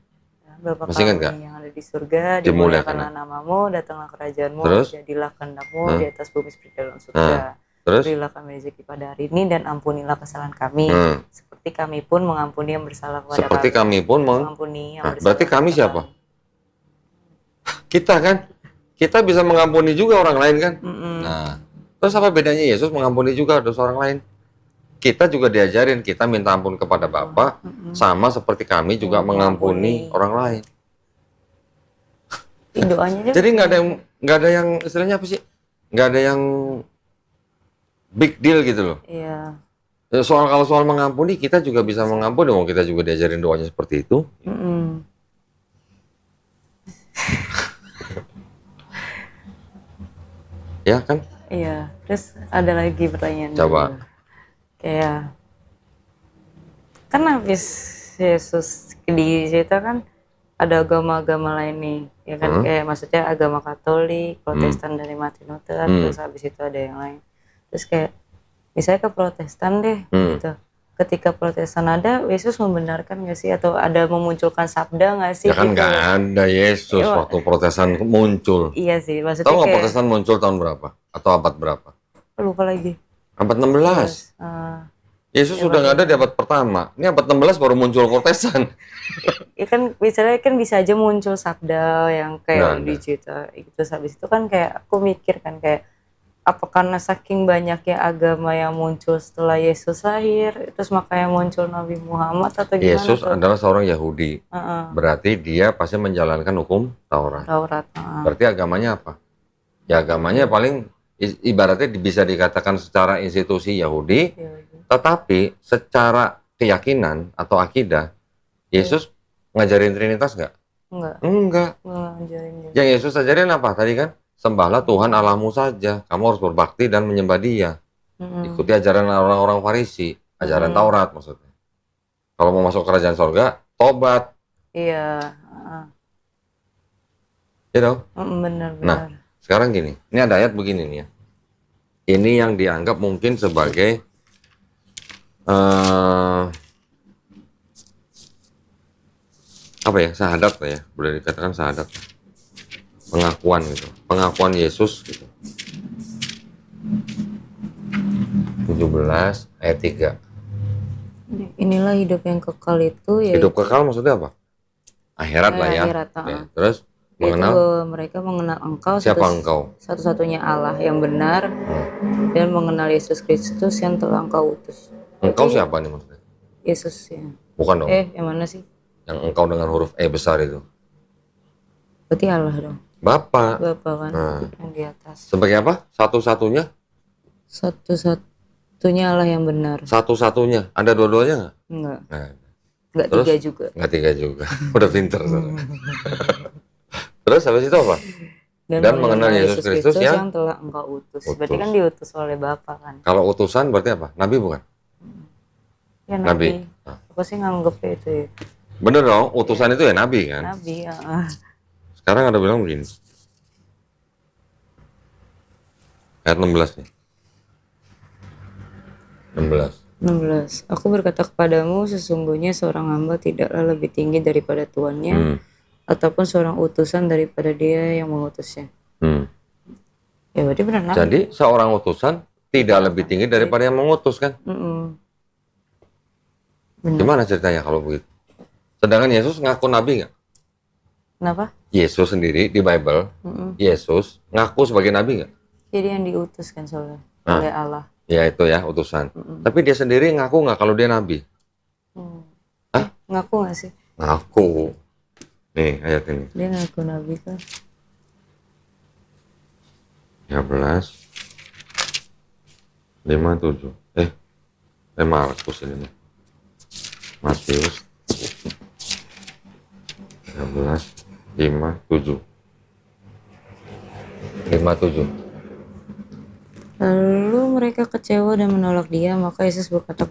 Bapa Masih ingat kami gak? yang ada di surga, dimuliakanlah namamu, datanglah kerajaanmu, jadilah kehendakmu di atas bumi seperti dalam surga. Berilah kami rezeki pada hari ini dan ampunilah kesalahan kami, seperti kami pun mengampuni yang bersalah kepada kami. Seperti kami pun mengampuni yang bersalah. Berarti kami siapa? Kita kan? Kita bisa mengampuni juga orang lain kan? Nah, terus apa bedanya Yesus mengampuni juga dosa orang lain? Kita juga diajarin, kita minta ampun kepada Bapa, sama seperti kami juga mengampuni orang lain. Doanya jadi nggak ada yang istilahnya apa sih? Nggak ada yang big deal gitu loh. Iya. Kalau soal mengampuni, kita juga bisa mengampuni, dong. Kita juga diajarin doanya seperti itu. Ya kan? Iya. Terus ada lagi pertanyaan. Coba. Kayak kan habis Yesus di situ kan ada agama-agama lain nih, ya kan? Kayak maksudnya agama Katolik, Protestan dari Martin Luther, terus habis itu ada yang lain. Terus kayak misalnya ke Protestan deh, gitu. Ketika Protestan ada, Yesus membenarkan nggak sih, atau ada memunculkan sabda nggak sih? Ya kan gitu? Nggak ada Yesus waktu Protestan muncul. Iya sih, maksudnya tahu nggak Protestan muncul tahun berapa? Atau abad berapa? Lupa lagi. Abad 16. Yesus sudah nggak ada di abad pertama. Ini abad 16 baru muncul Protestan. Ya kan misalnya kan bisa aja muncul sabda yang kayak di cerita itu, habis itu kan kayak aku mikir kan kayak apa karena saking banyaknya agama yang muncul setelah Yesus lahir, terus makanya muncul Nabi Muhammad atau gimana? Yesus adalah seorang Yahudi. Berarti dia pasti menjalankan hukum Taurat. Berarti agamanya apa? Ya agamanya paling ibaratnya bisa dikatakan secara institusi Yahudi, tetapi secara keyakinan atau akidah, Yesus ngajarin Trinitas nggak? Enggak. Yang Yesus ajarin apa tadi kan? Sembahlah Tuhan Allahmu saja. Kamu harus berbakti dan menyembah Dia. Ikuti ajaran orang-orang Farisi, ajaran Taurat maksudnya. Kalau mau masuk kerajaan surga, tobat. Iya. Ya dong? Benar-benar. Nah, sekarang gini, ini ada ayat begini nih ya. Ini yang dianggap mungkin sebagai apa ya, syahadat lah ya, boleh dikatakan syahadat, pengakuan gitu, pengakuan Yesus gitu. 17 ayat 3. Inilah hidup yang kekal itu ya. Hidup kekal maksudnya apa? Akhirat lah ya. Akhirat, Ya, terus yaitu mengenal bahwa mereka mengenal Engkau siapa engkau? satu-satunya Allah yang benar, dan mengenal Yesus Kristus yang telah Engkau utus. Engkau siapa nih maksudnya? Yesus ya. Bukan dong. Yang mana sih? Yang engkau dengan huruf E besar itu. Berarti Allah dong. Bapak. Bapak kan, yang di atas. Sebagai apa? Satu-satunya? Satu-satunya Allah yang benar. Satu-satunya. Ada dua-duanya nggak? Enggak. Nah. Enggak Terus, tiga juga. Enggak tiga juga. Udah pinter. Terus habis itu apa? Dan mengenal Yesus Kristus yang telah Engkau utus. Berarti kan diutus oleh Bapa kan. Kalau utusan berarti apa? Nabi bukan? Ya Nabi. Apa sih nganggepnya itu ya? Bener dong, utusan itu ya Nabi kan? Nabi ya. Sekarang ada bilang begini. Ayat 16 nih. 16. Aku berkata kepadamu, sesungguhnya seorang hamba tidaklah lebih tinggi daripada tuannya, ataupun seorang utusan daripada dia yang mengutusnya. Ya berarti benar Nabi. Jadi seorang utusan tidak lebih tinggi daripada yang mengutus kan? Gimana ceritanya kalau begitu? Sedangkan Yesus ngaku Nabi nggak? Kenapa? Yesus sendiri di Bible, Yesus ngaku sebagai Nabi nggak? Jadi yang diutus kan soalnya oleh Allah. Ya itu ya, utusan. Tapi dia sendiri ngaku nggak kalau dia Nabi? Hah? Ngaku nggak sih? Ngaku. Nih ayat ini. Dia ngaku Nabi kan? 13 57. Markus ini nih. Matius 13 57. Lalu mereka kecewa dan menolak dia, maka Yesus berkata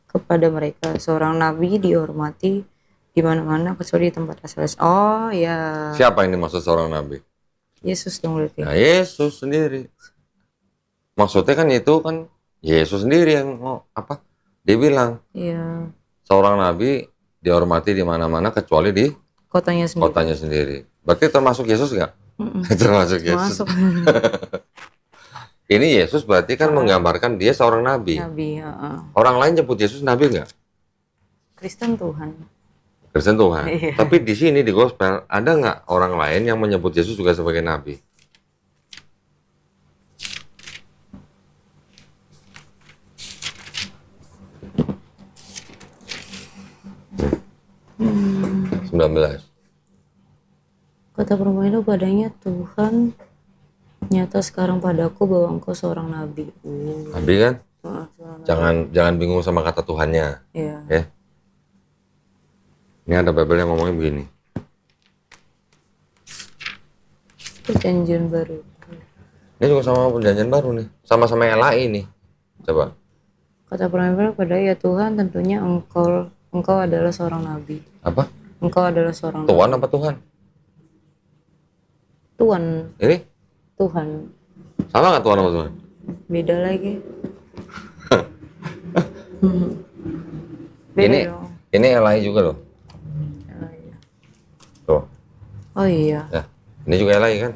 kepada mereka, seorang nabi dihormati di mana-mana kecuali di tempat asalnya. Oh ya. Siapa ini maksud seorang nabi? Yesus dong berarti. Nah, Yesus sendiri. Maksudnya kan itu kan Yesus sendiri yang apa? Dia bilang. Iya. Seorang nabi dihormati di mana-mana kecuali di kotanya sendiri. Berarti termasuk Yesus nggak? Termasuk Yesus. Ini Yesus berarti kan menggambarkan dia seorang nabi. Orang lain nyebut Yesus nabi nggak? Kristen Tuhan. Iya. Tapi di sini di gospel ada nggak orang lain yang menyebut Yesus juga sebagai nabi? Hmm. 19. Kata perempuan itu padanya, Tuhan nyata sekarang padaku bahwa engkau seorang nabi. Nabi kan? Jangan bingung sama kata Tuhannya. Iya. Ya. Ini ada Bible yang ngomongnya begini. Perjanjian baru. Ini juga sama perjanjian baru nih. Sama-sama LAI nih. Coba. Kata perempuan pada ya Tuhan, tentunya engkau adalah seorang nabi. Apa? Engkau adalah seorang Tuhan nabi. apa Tuhan? Tuhan. Ini? Tuhan. Sama nggak Tuhan sama Tuhan? Beda lagi. Beda dong. Ini LAI juga loh. Tuh. Oh iya. Ya, ini juga LAI kan?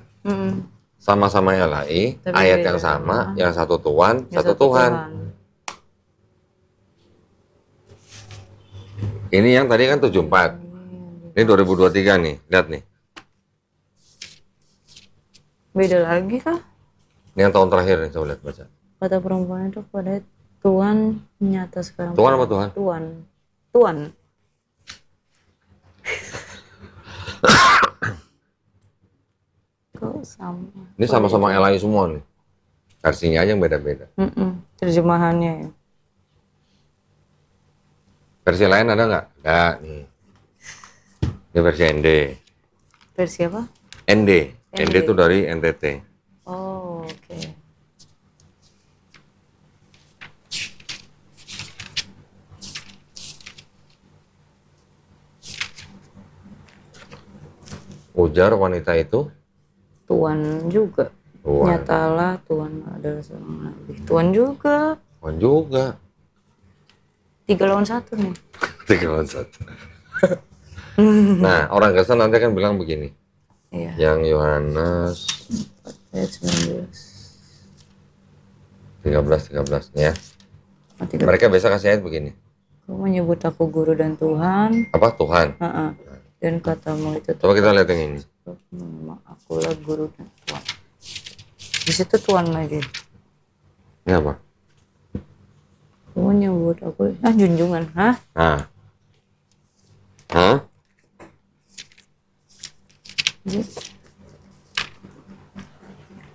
Sama-sama LAI, ayat yang sama, yang satu Tuhan, satu Tuhan. Ini yang tadi kan 74. Ini 2023 nih, lihat nih. Beda lagi kah? Ini yang tahun terakhir nih, coba lihat baca. Kata perempuan itu pada Tuhan nyata sekarang. Tuhan apa Tuhan? Tuhan. Kok sama? Ini sama-sama LAI semua nih. Versinya aja yang beda-beda. Terjemahannya ya. Versi lain ada nggak? Ada nih. Ini versi ND. Versi apa? ND. ND itu dari NTT. Oh, oke. Ujar wanita itu Tuhan juga. Tuhan. Nyatalah Tuhan adalah seorang nabi. Tuhan juga. Tuhan juga. 3 lawan 1 nih. 3 lawan 1. Nah, orang Kristen nanti kan bilang begini. Iya. Yang Yohanes Ayat 13 ya. Oh, 13. Mereka biasa kasih ayat begini. Kau menyebut aku guru dan Tuhan. Apa Tuhan? Dan katamu itu. Coba kita lihat yang ini. Akulah guru dan Tuhan. Di situ Tuhan lagi. Ini apa? Kau menyebut aku. Junjungan. Hah? Nah. Hah?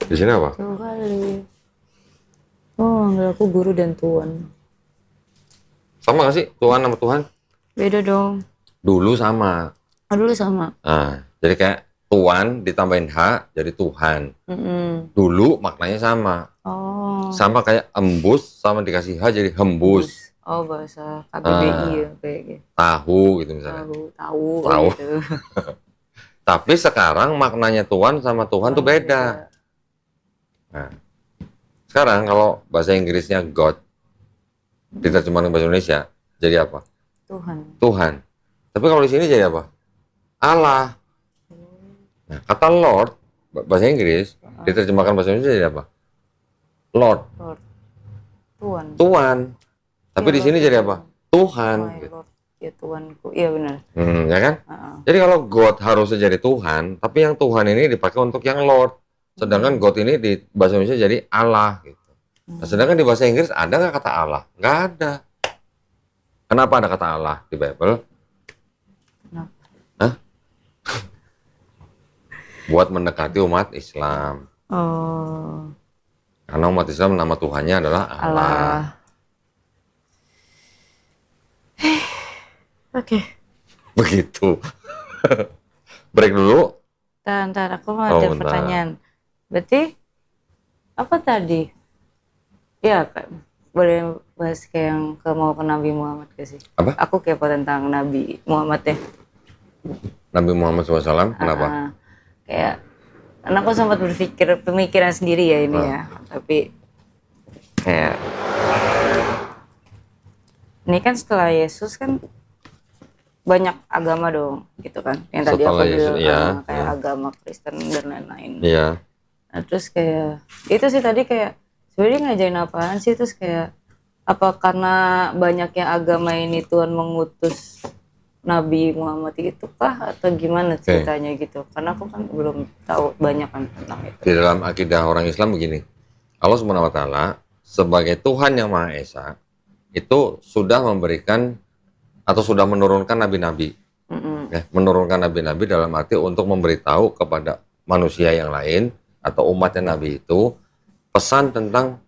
Di sini apa? Jauh kali. Oh, anggap aku guru dan Tuhan. Sama gak sih Tuhan sama Tuhan? Beda dong. Dulu sama. Dulu sama. Nah, jadi kayak Tuhan ditambahin H jadi Tuhan. Dulu maknanya sama. Oh. Sama kayak embus sama dikasih H jadi hembus. Oh, bahasa KBBI ya kayak gitu. Tahu gitu misalnya. Tahu. Gitu. Tapi sekarang maknanya Tuhan sama Tuhan tuh beda. Nah, sekarang kalau bahasa Inggrisnya God diterjemahkan ke bahasa Indonesia jadi apa? Tuhan. Tapi kalau di sini jadi apa? Allah. Nah, kata Lord bahasa Inggris diterjemahkan bahasa Indonesia jadi apa? Lord. Tuhan. Tapi ya, di sini jadi apa? Tuhan. Gitu. Ya Tuhanku. Iya benar. Ya kan? Jadi kalau God harusnya jadi Tuhan, tapi yang Tuhan ini dipakai untuk yang Lord. Sedangkan God ini di bahasa Indonesia jadi Allah. Gitu. Nah, sedangkan di bahasa Inggris ada nggak kata Allah? Nggak ada. Kenapa ada kata Allah di Bible? Kenapa? Hah? Buat mendekati umat Islam. Oh. Karena umat Islam nama Tuhannya adalah Allah. Oke. Begitu. Break dulu. Ntar aku mau ada pertanyaan. Berarti apa tadi? Ya, boleh bahas kayak yang mau ke Nabi Muhammad gak sih? Apa? Aku kepo tentang Nabi Muhammad ya. Nabi Muhammad SAW, kenapa? Kayak, karena aku sempat berpikir pemikiran sendiri ya ini ya. Tapi kayak ini kan setelah Yesus kan banyak agama dong gitu kan. Yang tadi aku bilang kayak agama Kristen dan lain-lain. Iya. Nah, terus kayak itu sih tadi kayak sebenarnya ngajarin apaan sih, terus kayak apa karena banyaknya agama ini Tuhan mengutus Nabi Muhammad itu kah atau gimana ceritanya gitu? Karena aku kan belum tahu banyak kan tentang itu. Di dalam akidah orang Islam begini, Allah Subhanahu Wa Taala sebagai Tuhan yang Maha Esa itu sudah memberikan atau sudah menurunkan nabi-nabi, ya, menurunkan nabi-nabi dalam arti untuk memberitahu kepada manusia yang lain atau umatnya Nabi itu pesan tentang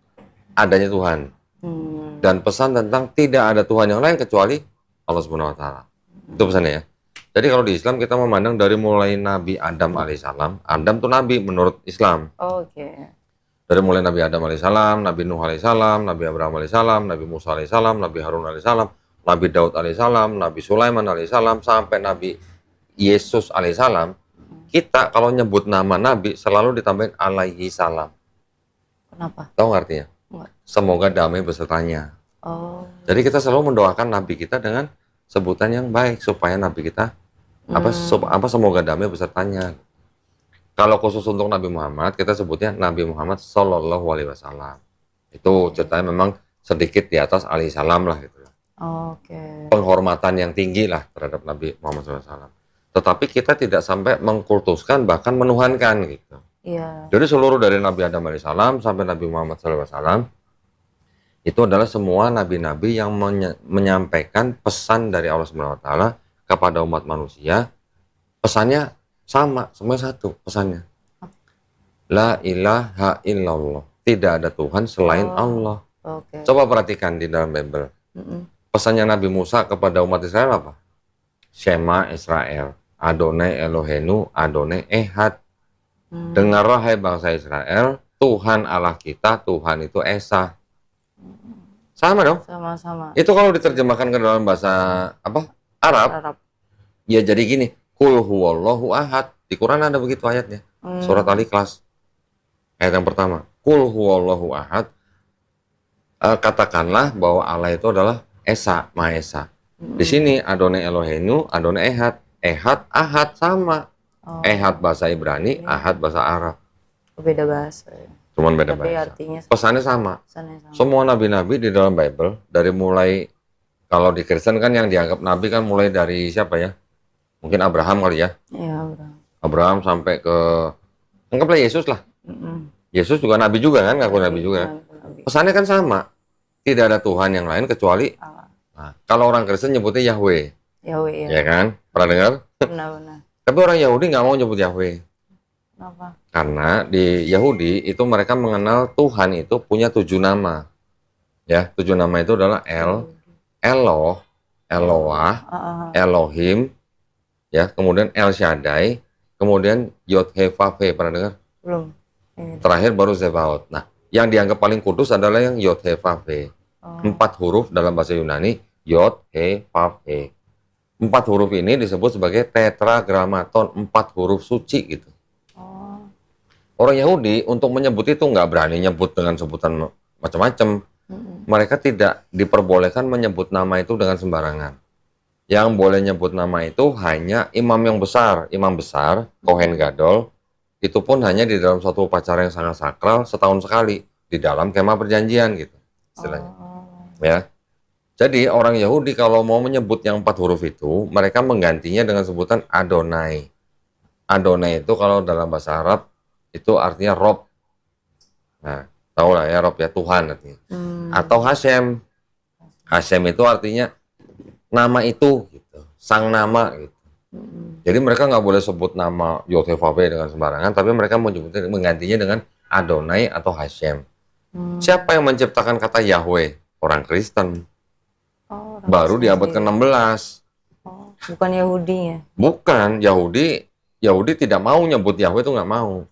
adanya Tuhan dan pesan tentang tidak ada Tuhan yang lain kecuali Allah Subhanahu Wa Taala. Itu pesannya ya. Jadi kalau di Islam kita memandang dari mulai Nabi Adam alaihissalam, Adam tuh Nabi menurut Islam. Oke. Dari mulai Nabi Adam alaihissalam, Nabi Nuh alaihissalam, Nabi Abraham alaihissalam, Nabi Musa alaihissalam, Nabi Harun alaihissalam, Nabi Daud alaihissalam, Nabi Sulaiman alaihissalam, sampai Nabi Yesus alaihissalam, kita kalau nyebut nama Nabi selalu ditambahin alaihi salam. Kenapa? Tahu nggak artinya? Enggak. Semoga damai besertanya. Oh. Jadi kita selalu mendoakan Nabi kita dengan sebutan yang baik supaya Nabi kita semoga damai besertanya. Kalau khusus untuk Nabi Muhammad kita sebutnya Nabi Muhammad Shallallahu Alaihi Wasallam. Itu ceritanya memang sedikit di atas alaihi salam lah gitu. Oke. Penghormatan yang tinggi lah terhadap Nabi Muhammad SAW. Tetapi kita tidak sampai mengkultuskan bahkan menuhankan gitu. Iya. Jadi seluruh dari Nabi Adam alaihissalam sampai Nabi Muhammad SAW itu adalah semua nabi-nabi yang menyampaikan pesan dari Allah Subhanahu Wa Taala kepada umat manusia. Pesannya sama, semuanya satu pesannya. La ilaha illallah. Tidak ada Tuhan selain Allah. Okay. Coba perhatikan di dalam Bible. Pesannya Nabi Musa kepada umat Israel apa? Shema Israel, Adonai Elohenu, Adonai Ehad. Dengarlah hai bangsa Israel, Tuhan Allah kita, Tuhan itu Esa. Sama dong? Sama-sama. Itu kalau diterjemahkan ke dalam bahasa apa? Arab. Ya jadi gini, Kul huwallahu ahad. Di Quran ada begitu ayatnya. Surat Al-Ikhlas. Ayat yang pertama. Qul huwallahu ahad. Katakanlah bahwa Allah itu adalah Esa, Maha Esa. Di sini Adonai Eloheinu, Adonai Ehad. Ehad, Ahad sama. Ehad bahasa Ibrani, Ahad bahasa Arab. Beda bahasa. Cuman beda Tapi bahasa. artinya Pesannya sama. pesannya sama. Semua nabi-nabi di dalam Bible, dari mulai, kalau di Kristen kan yang dianggap nabi kan mulai dari siapa ya? Mungkin Abraham kali ya. Iya, udah. Abraham sampai ke, anggaplah Yesus lah. Yesus juga nabi juga kan, ngaku nabi juga. Nabi. Pesannya kan sama. Tidak ada Tuhan yang lain kecuali Allah. Nah, kalau orang Kristen nyebutnya Yahweh, Yahweh ya. ya kan? Pernah dengar? Benar-benar. Tapi orang Yahudi nggak mau nyebut Yahweh. Kenapa? Karena di Yahudi itu mereka mengenal Tuhan itu punya 7 nama. Ya, 7 nama itu adalah Eloh, Eloah, Elohim, ya, kemudian El Shaddai, kemudian Yod He Vav He, pernah dengar? Belum. Ini. Terakhir baru Zebaot. Nah, yang dianggap paling kudus adalah yang Yod He Vav He. 4 huruf dalam bahasa Yunani, Yod He Vav He. 4 huruf ini disebut sebagai tetragrammaton, 4 huruf suci gitu. Orang Yahudi untuk menyebut itu nggak berani nyebut dengan sebutan macam-macam. Mereka tidak diperbolehkan menyebut nama itu dengan sembarangan. Yang boleh nyebut nama itu hanya imam yang besar. Imam besar, Kohen Gadol, itu pun hanya di dalam suatu upacara yang sangat sakral setahun sekali. Di dalam kemah perjanjian gitu istilahnya. Ya. Jadi orang Yahudi kalau mau menyebut yang 4 huruf itu, mereka menggantinya dengan sebutan Adonai. Adonai itu kalau dalam bahasa Arab itu artinya Rob. Nah, tahu lah ya Rob ya, Tuhan artinya. Atau Hashem. Hashem itu artinya nama itu, gitu. Sang nama gitu. Jadi mereka nggak boleh sebut nama Yod-Heh-Vav-He dengan sembarangan, tapi mereka menggantinya dengan Adonai atau Hashem. Siapa yang menciptakan kata Yahweh? Orang Kristen. Baru di abad ke-16. Bukan Yahudi ya? Bukan, Yahudi tidak mau nyebut Yahweh, itu nggak mau.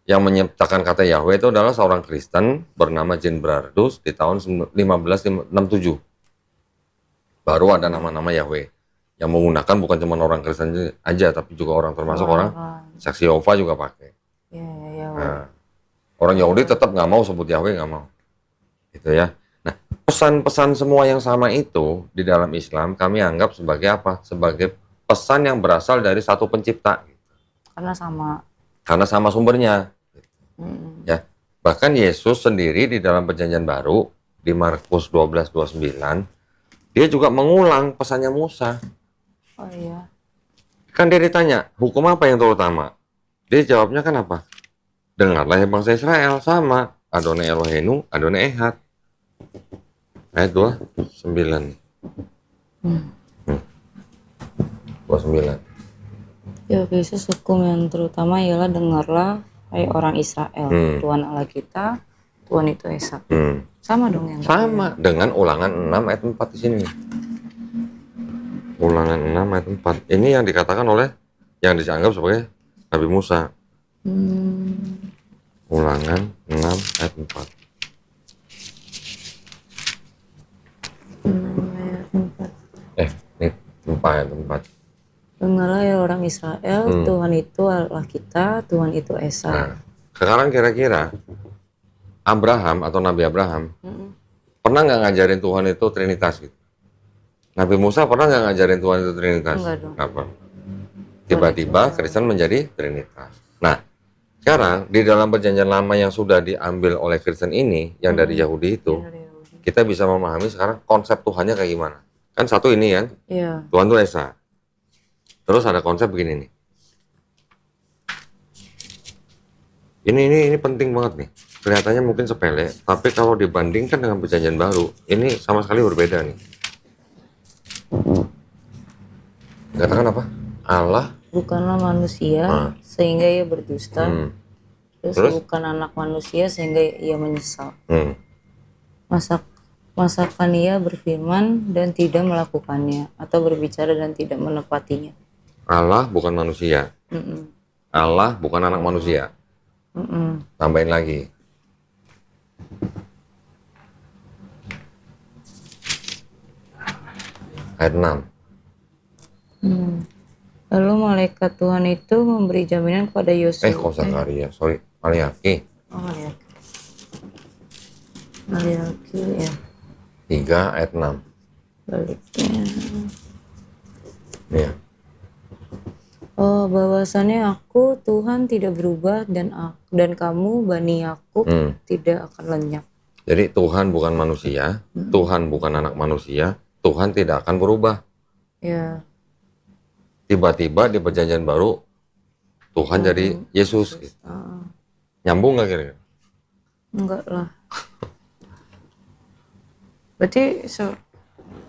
Yang menciptakan kata Yahweh itu adalah seorang Kristen bernama Jean Brardus di tahun 1567. Baru ada nama-nama Yahweh. Yang menggunakan bukan cuma orang Kristen aja, tapi juga orang termasuk orang Saksi Yehova juga pakai. Nah, orang Yahudi tetap nggak mau sebut Yahweh, nggak mau. Gitu ya. Nah, pesan-pesan semua yang sama itu di dalam Islam kami anggap sebagai apa? Sebagai pesan yang berasal dari satu pencipta. Karena sama. Karena sama sumbernya. Ya. Bahkan Yesus sendiri di dalam Perjanjian Baru di Markus 12:29 dia juga mengulang pesannya Musa. Oh iya. Kan dia ditanya, hukum apa yang terutama? Dia jawabnya kan apa? Dengarlah ya bangsa Israel, sama. Adonai Eloheinu, Adonai Ehad. Ayat 29. 29. Ya, Yesus hukum yang terutama ialah dengarlah, hai orang Israel, Tuhan Allah kita, Tuhan itu Esa. Sama dong yang sama dengan Ulangan 6 ayat 4 di sini. Ulangan 6 ayat 4. Ini yang dikatakan oleh yang dianggap sebagai Nabi Musa. Ulangan 6 ayat 4. 6 ayat 4. Ini 4 ayat 4. Dengarlah ya orang Israel, Tuhan itu Allah kita, Tuhan itu Esa. Nah, sekarang kira-kira Abraham atau Nabi Abraham pernah nggak ngajarin Tuhan itu Trinitas gitu? Nabi Musa pernah nggak ngajarin Tuhan itu Trinitas? Enggak dong. Apa? Tiba-tiba Kristen menjadi Trinitas. Nah, sekarang di dalam Perjanjian Lama yang sudah diambil oleh Kristen ini, yang dari Yahudi itu, kita bisa memahami sekarang konsep Tuhannya kayak gimana. Kan satu ini kan, Tuhan itu Esa. Terus ada konsep begini nih. Ini penting banget nih. Kelihatannya mungkin sepele, tapi kalau dibandingkan dengan Perjanjian Baru, ini sama sekali berbeda nih. Katakan apa? Allah bukanlah manusia sehingga ia berdusta. Terus bukan anak manusia sehingga ia menyesal. Masakan ia berfirman dan tidak melakukannya, atau berbicara dan tidak menepatinya. Allah bukan manusia. Allah bukan anak manusia. Tambahin lagi. Ayat 6. Lalu malaikat Tuhan itu memberi jaminan kepada Yosua. Kok Zakaria, sorry, Maliaki. Oh, Maliaki ya. 3 ayat 6. Baliknya. Iya. Oh, bahwasannya aku Tuhan tidak berubah dan kamu Bani Yakub tidak akan lenyap. Jadi Tuhan bukan manusia, Tuhan bukan anak manusia, Tuhan tidak akan berubah. Ya. Tiba-tiba di perjanjian baru Tuhan jadi Yesus. Gitu. Nyambung nggak kira-kira? Enggak lah. Berarti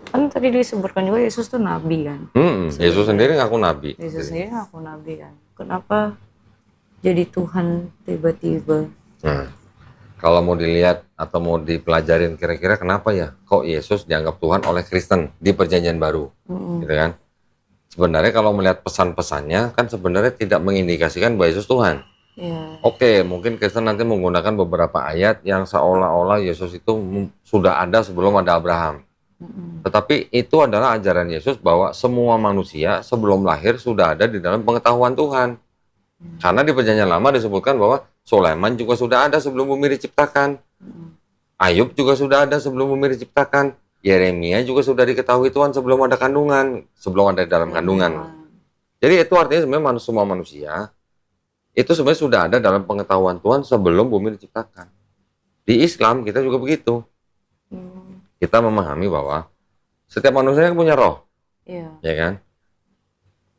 kan tadi disebutkan juga Yesus tuh nabi kan? Yesus sendiri ngaku nabi. Yesus sendiri ngaku nabi kan? Kenapa jadi Tuhan tiba-tiba? Nah, kalau mau dilihat atau mau dipelajarin kira-kira kenapa ya kok Yesus dianggap Tuhan oleh Kristen di perjanjian baru, gitu kan? Sebenarnya kalau melihat pesan-pesannya kan sebenarnya tidak mengindikasikan bahwa Yesus Tuhan. Yeah. Oke, mungkin Kristen nanti menggunakan beberapa ayat yang seolah-olah Yesus itu sudah ada sebelum ada Abraham. Tetapi itu adalah ajaran Yesus bahwa semua manusia sebelum lahir sudah ada di dalam pengetahuan Tuhan. Karena di perjanjian lama disebutkan bahwa Sulaiman juga sudah ada sebelum bumi diciptakan. Ayub juga sudah ada sebelum bumi diciptakan. Yeremia juga sudah diketahui Tuhan sebelum ada kandungan, sebelum ada di dalam kandungan. Jadi itu artinya sebenarnya semua manusia itu sebenarnya sudah ada dalam pengetahuan Tuhan sebelum bumi diciptakan. Di Islam kita juga begitu. Kita memahami bahwa setiap manusia punya roh, ya kan?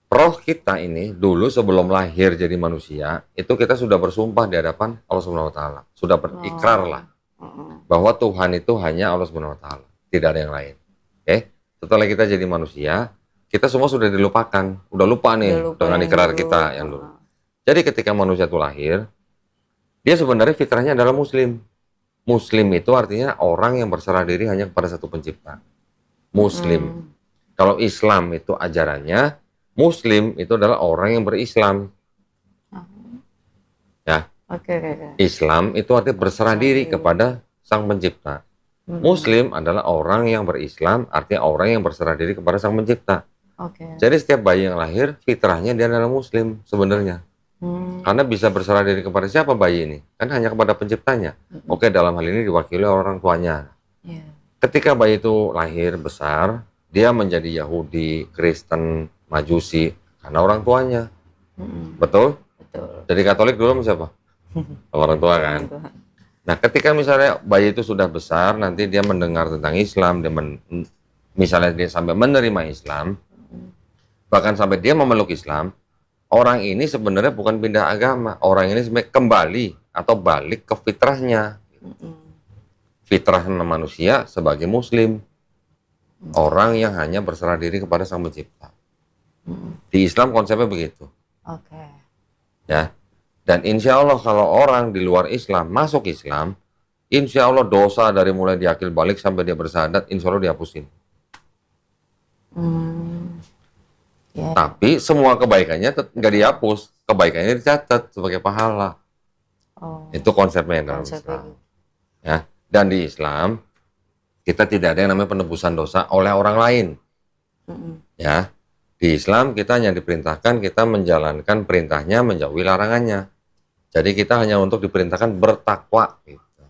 Roh kita ini dulu sebelum lahir jadi manusia, itu kita sudah bersumpah di hadapan Allah Subhanahu Wa Taala, sudah berikrar lah bahwa Tuhan itu hanya Allah Subhanahu Wa Taala, tidak ada yang lain. Oke? Setelah kita jadi manusia, kita semua sudah dilupakan, udah lupa nih dengan ikrar kita yang dulu. Jadi ketika manusia itu lahir, dia sebenarnya fitrahnya adalah Muslim. Muslim itu artinya orang yang berserah diri hanya kepada satu pencipta. Muslim. Kalau Islam itu ajarannya, Muslim itu adalah orang yang berislam. Ya. Islam itu artinya berserah diri kepada sang pencipta. Muslim adalah orang yang berislam, artinya orang yang berserah diri kepada sang pencipta. Jadi setiap bayi yang lahir, fitrahnya dia adalah Muslim sebenarnya. Karena bisa berserah diri kepada siapa bayi ini? Kan hanya kepada penciptanya. Oke, dalam hal ini diwakili orang tuanya. Ketika bayi itu lahir besar, dia menjadi Yahudi, Kristen, Majusi, karena orang tuanya. Betul? Jadi Katolik dulu siapa? Orang tua kan? Nah, ketika misalnya bayi itu sudah besar, nanti dia mendengar tentang Islam, misalnya dia sampai menerima Islam, bahkan sampai dia memeluk Islam, orang ini sebenarnya bukan pindah agama. Orang ini sebenarnya kembali atau balik ke fitrahnya. Fitrah manusia sebagai Muslim. Orang yang hanya berserah diri kepada Sang Pencipta. Di Islam konsepnya begitu. Ya. Dan insya Allah kalau orang di luar Islam masuk Islam, insya Allah dosa dari mulai diakil balik sampai dia bersahadat, insya Allah dihapusin. Tapi semua kebaikannya nggak dihapus, kebaikannya dicatat sebagai pahala. Itu konsepnya dalam Islam. Ya. Dan di Islam kita tidak ada yang namanya penebusan dosa oleh orang lain. Ya, di Islam kita hanya diperintahkan kita menjalankan perintahnya, menjauhi larangannya. Jadi kita hanya untuk diperintahkan bertakwa. Gitu.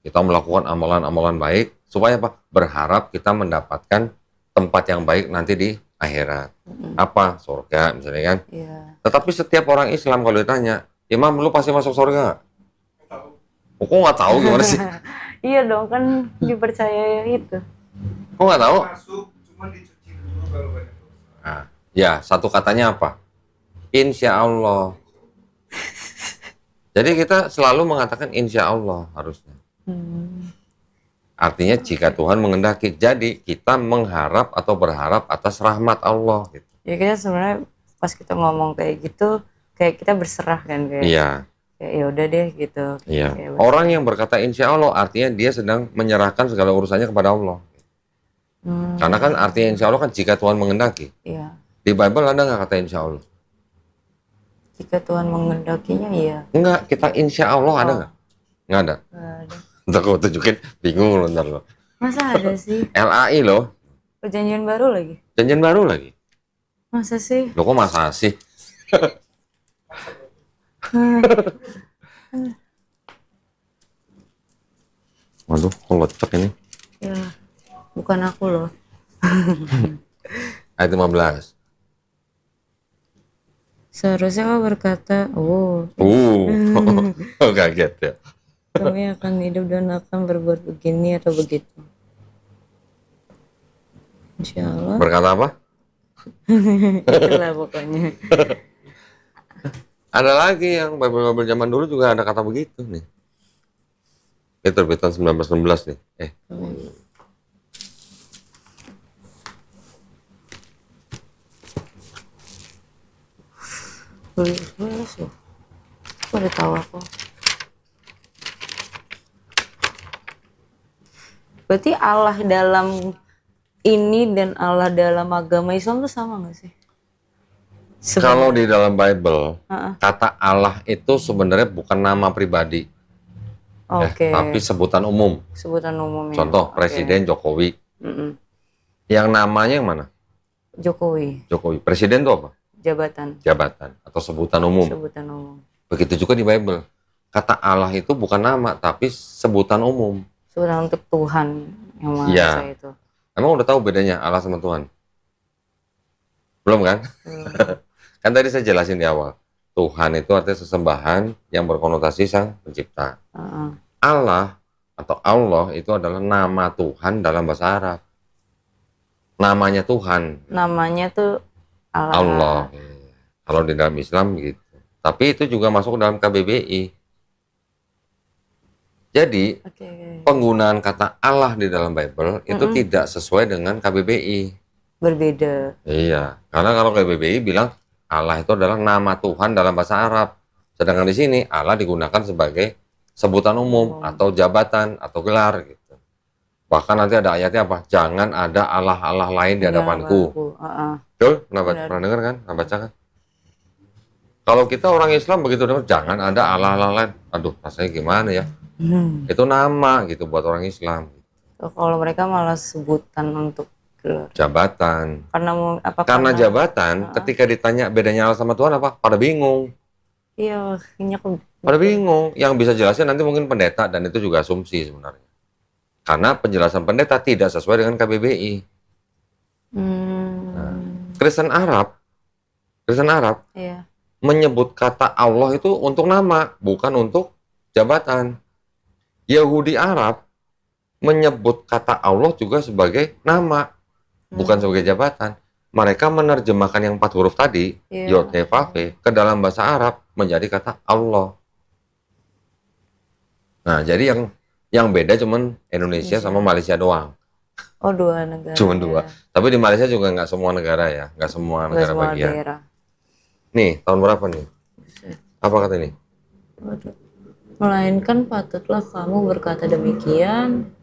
Kita melakukan amalan-amalan baik supaya apa? Berharap kita mendapatkan tempat yang baik nanti di akhirat. Apa? Surga misalnya kan. Tetapi setiap orang Islam kalau ditanya, Imam lu pasti masuk surga nggak? Kok nggak tahu gimana sih? Iya dong, kan dipercaya itu. Kok nggak tahu? Masuk, cuma dicuci dulu kalau banyak dosa. Nah, ya satu katanya apa? Insya Allah. Jadi kita selalu mengatakan insya Allah harusnya. Artinya jika Tuhan mengendaki, jadi kita mengharap atau berharap atas rahmat Allah. Gitu. Ya kita sebenarnya pas kita ngomong kayak gitu, kayak kita berserah kan kayak. Iya. Ya udah deh gitu. Iya. Orang yang berkata insya Allah artinya dia sedang menyerahkan segala urusannya kepada Allah. Karena kan artinya insya Allah kan jika Tuhan mengendaki. Iya. Di Bible ada nggak kata insya Allah? Jika Tuhan mengendakinya iya. Enggak, kita insya Allah ada nggak? Nggak ada. Nggak ada. Ntar gue tunjukin, bingung lo ntar lo. Masa ada sih? LAI loh. Perjanjian baru lagi? Perjanjian baru lagi. Masa sih? Lo kok masa sih? Waduh, kok lecek ini? Ya, bukan aku loh. Ayat 15. Seharusnya kau berkata, Kaget ya. kami akan hidup dan akan berbuat begini atau begitu. Insya Allah. Berkata apa? Itulah pokoknya. Ada lagi yang Bible zaman dulu juga ada kata begitu nih. Ini terbitan 1916 nih. Boleh loh. Udah tahu aku. Berarti Allah dalam ini dan Allah dalam agama Islam tuh sama nggak sih? Kalau di dalam Bible, kata Allah itu sebenarnya bukan nama pribadi, Oke. tapi sebutan umum. Sebutan umumnya. Contoh, Presiden Jokowi. Yang namanya yang mana? Jokowi. Jokowi. Presiden itu apa? Jabatan. Jabatan atau sebutan umum. Sebutan umum. Begitu juga di Bible. Kata Allah itu bukan nama, tapi sebutan umum. Sebutan untuk Tuhan yang Maha Iya. Esa itu. Emang udah tahu bedanya Allah sama Tuhan? Belum kan? Kan tadi saya jelasin di awal. Tuhan itu artinya sesembahan yang berkonotasi sang pencipta. Allah atau Allah itu adalah nama Tuhan dalam bahasa Arab. Namanya Tuhan. Namanya tuh Allah. Allah. Kalau di dalam Islam gitu. Tapi itu juga masuk dalam KBBI. Jadi penggunaan kata Allah di dalam Bible itu tidak sesuai dengan KBBI. Berbeda. Iya, karena kalau KBBI bilang Allah itu adalah nama Tuhan dalam bahasa Arab. Sedangkan di sini Allah digunakan sebagai sebutan umum atau jabatan atau gelar gitu. Bahkan nanti ada ayatnya apa? Jangan ada Allah-Allah lain di hadapanku. Betul? Pernah dengar kan? Pernah baca kan? Kalau kita orang Islam begitu dengar jangan ada Allah-Allah lain. Aduh, rasanya gimana ya? Itu nama gitu buat orang Islam. Kalau mereka malah sebutan untuk gelar. Jabatan. Karena jabatan, ketika ditanya bedanya Allah sama Tuhan apa? Pada bingung. Iya, Pada bingung. Yang bisa jelasin nanti mungkin pendeta dan itu juga asumsi sebenarnya. Karena penjelasan pendeta tidak sesuai dengan KBBI. Nah, Kristen Arab iya. menyebut kata Allah itu untuk nama, bukan untuk jabatan. Yahudi Arab menyebut kata Allah juga sebagai nama, bukan sebagai jabatan. Mereka menerjemahkan yang 4 huruf tadi, Yod, He, Vav, He, ke dalam bahasa Arab menjadi kata Allah. Nah, jadi yang beda cuman Indonesia sama Malaysia doang. Oh, 2 negara. Cuman 2. Tapi di Malaysia juga nggak semua negara ya, nggak semua negara bagian. Daerah. Nih, tahun berapa nih? Apa kata ini? Waduh. Melainkan patutlah kamu berkata demikian,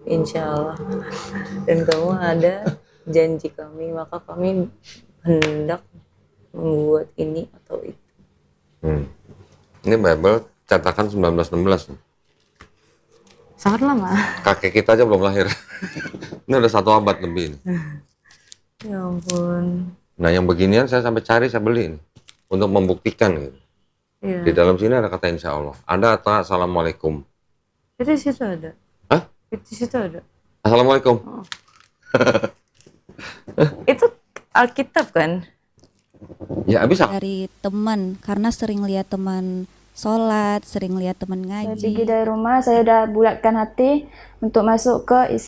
insya Allah. Dan kamu ada janji kami, maka kami hendak membuat ini atau itu. Ini Bible cetakan 1916. Sangat lama. Kakek kita aja belum lahir. Ini udah 1 abad lebih. Ya ampun. Nah, yang beginian saya sampai cari, saya beli ini untuk membuktikan gitu. Iya. Di dalam sini ada kata insya Allah. Ada kata assalamualaikum. Itu di situ ada. Hah? Itu di situ ada. Assalamualaikum. Itu Alkitab kan? Ya bisa. Dari teman, karena sering lihat teman sholat, sering lihat teman ngaji. Saya pergi dari rumah, saya udah bulatkan hati untuk masuk ke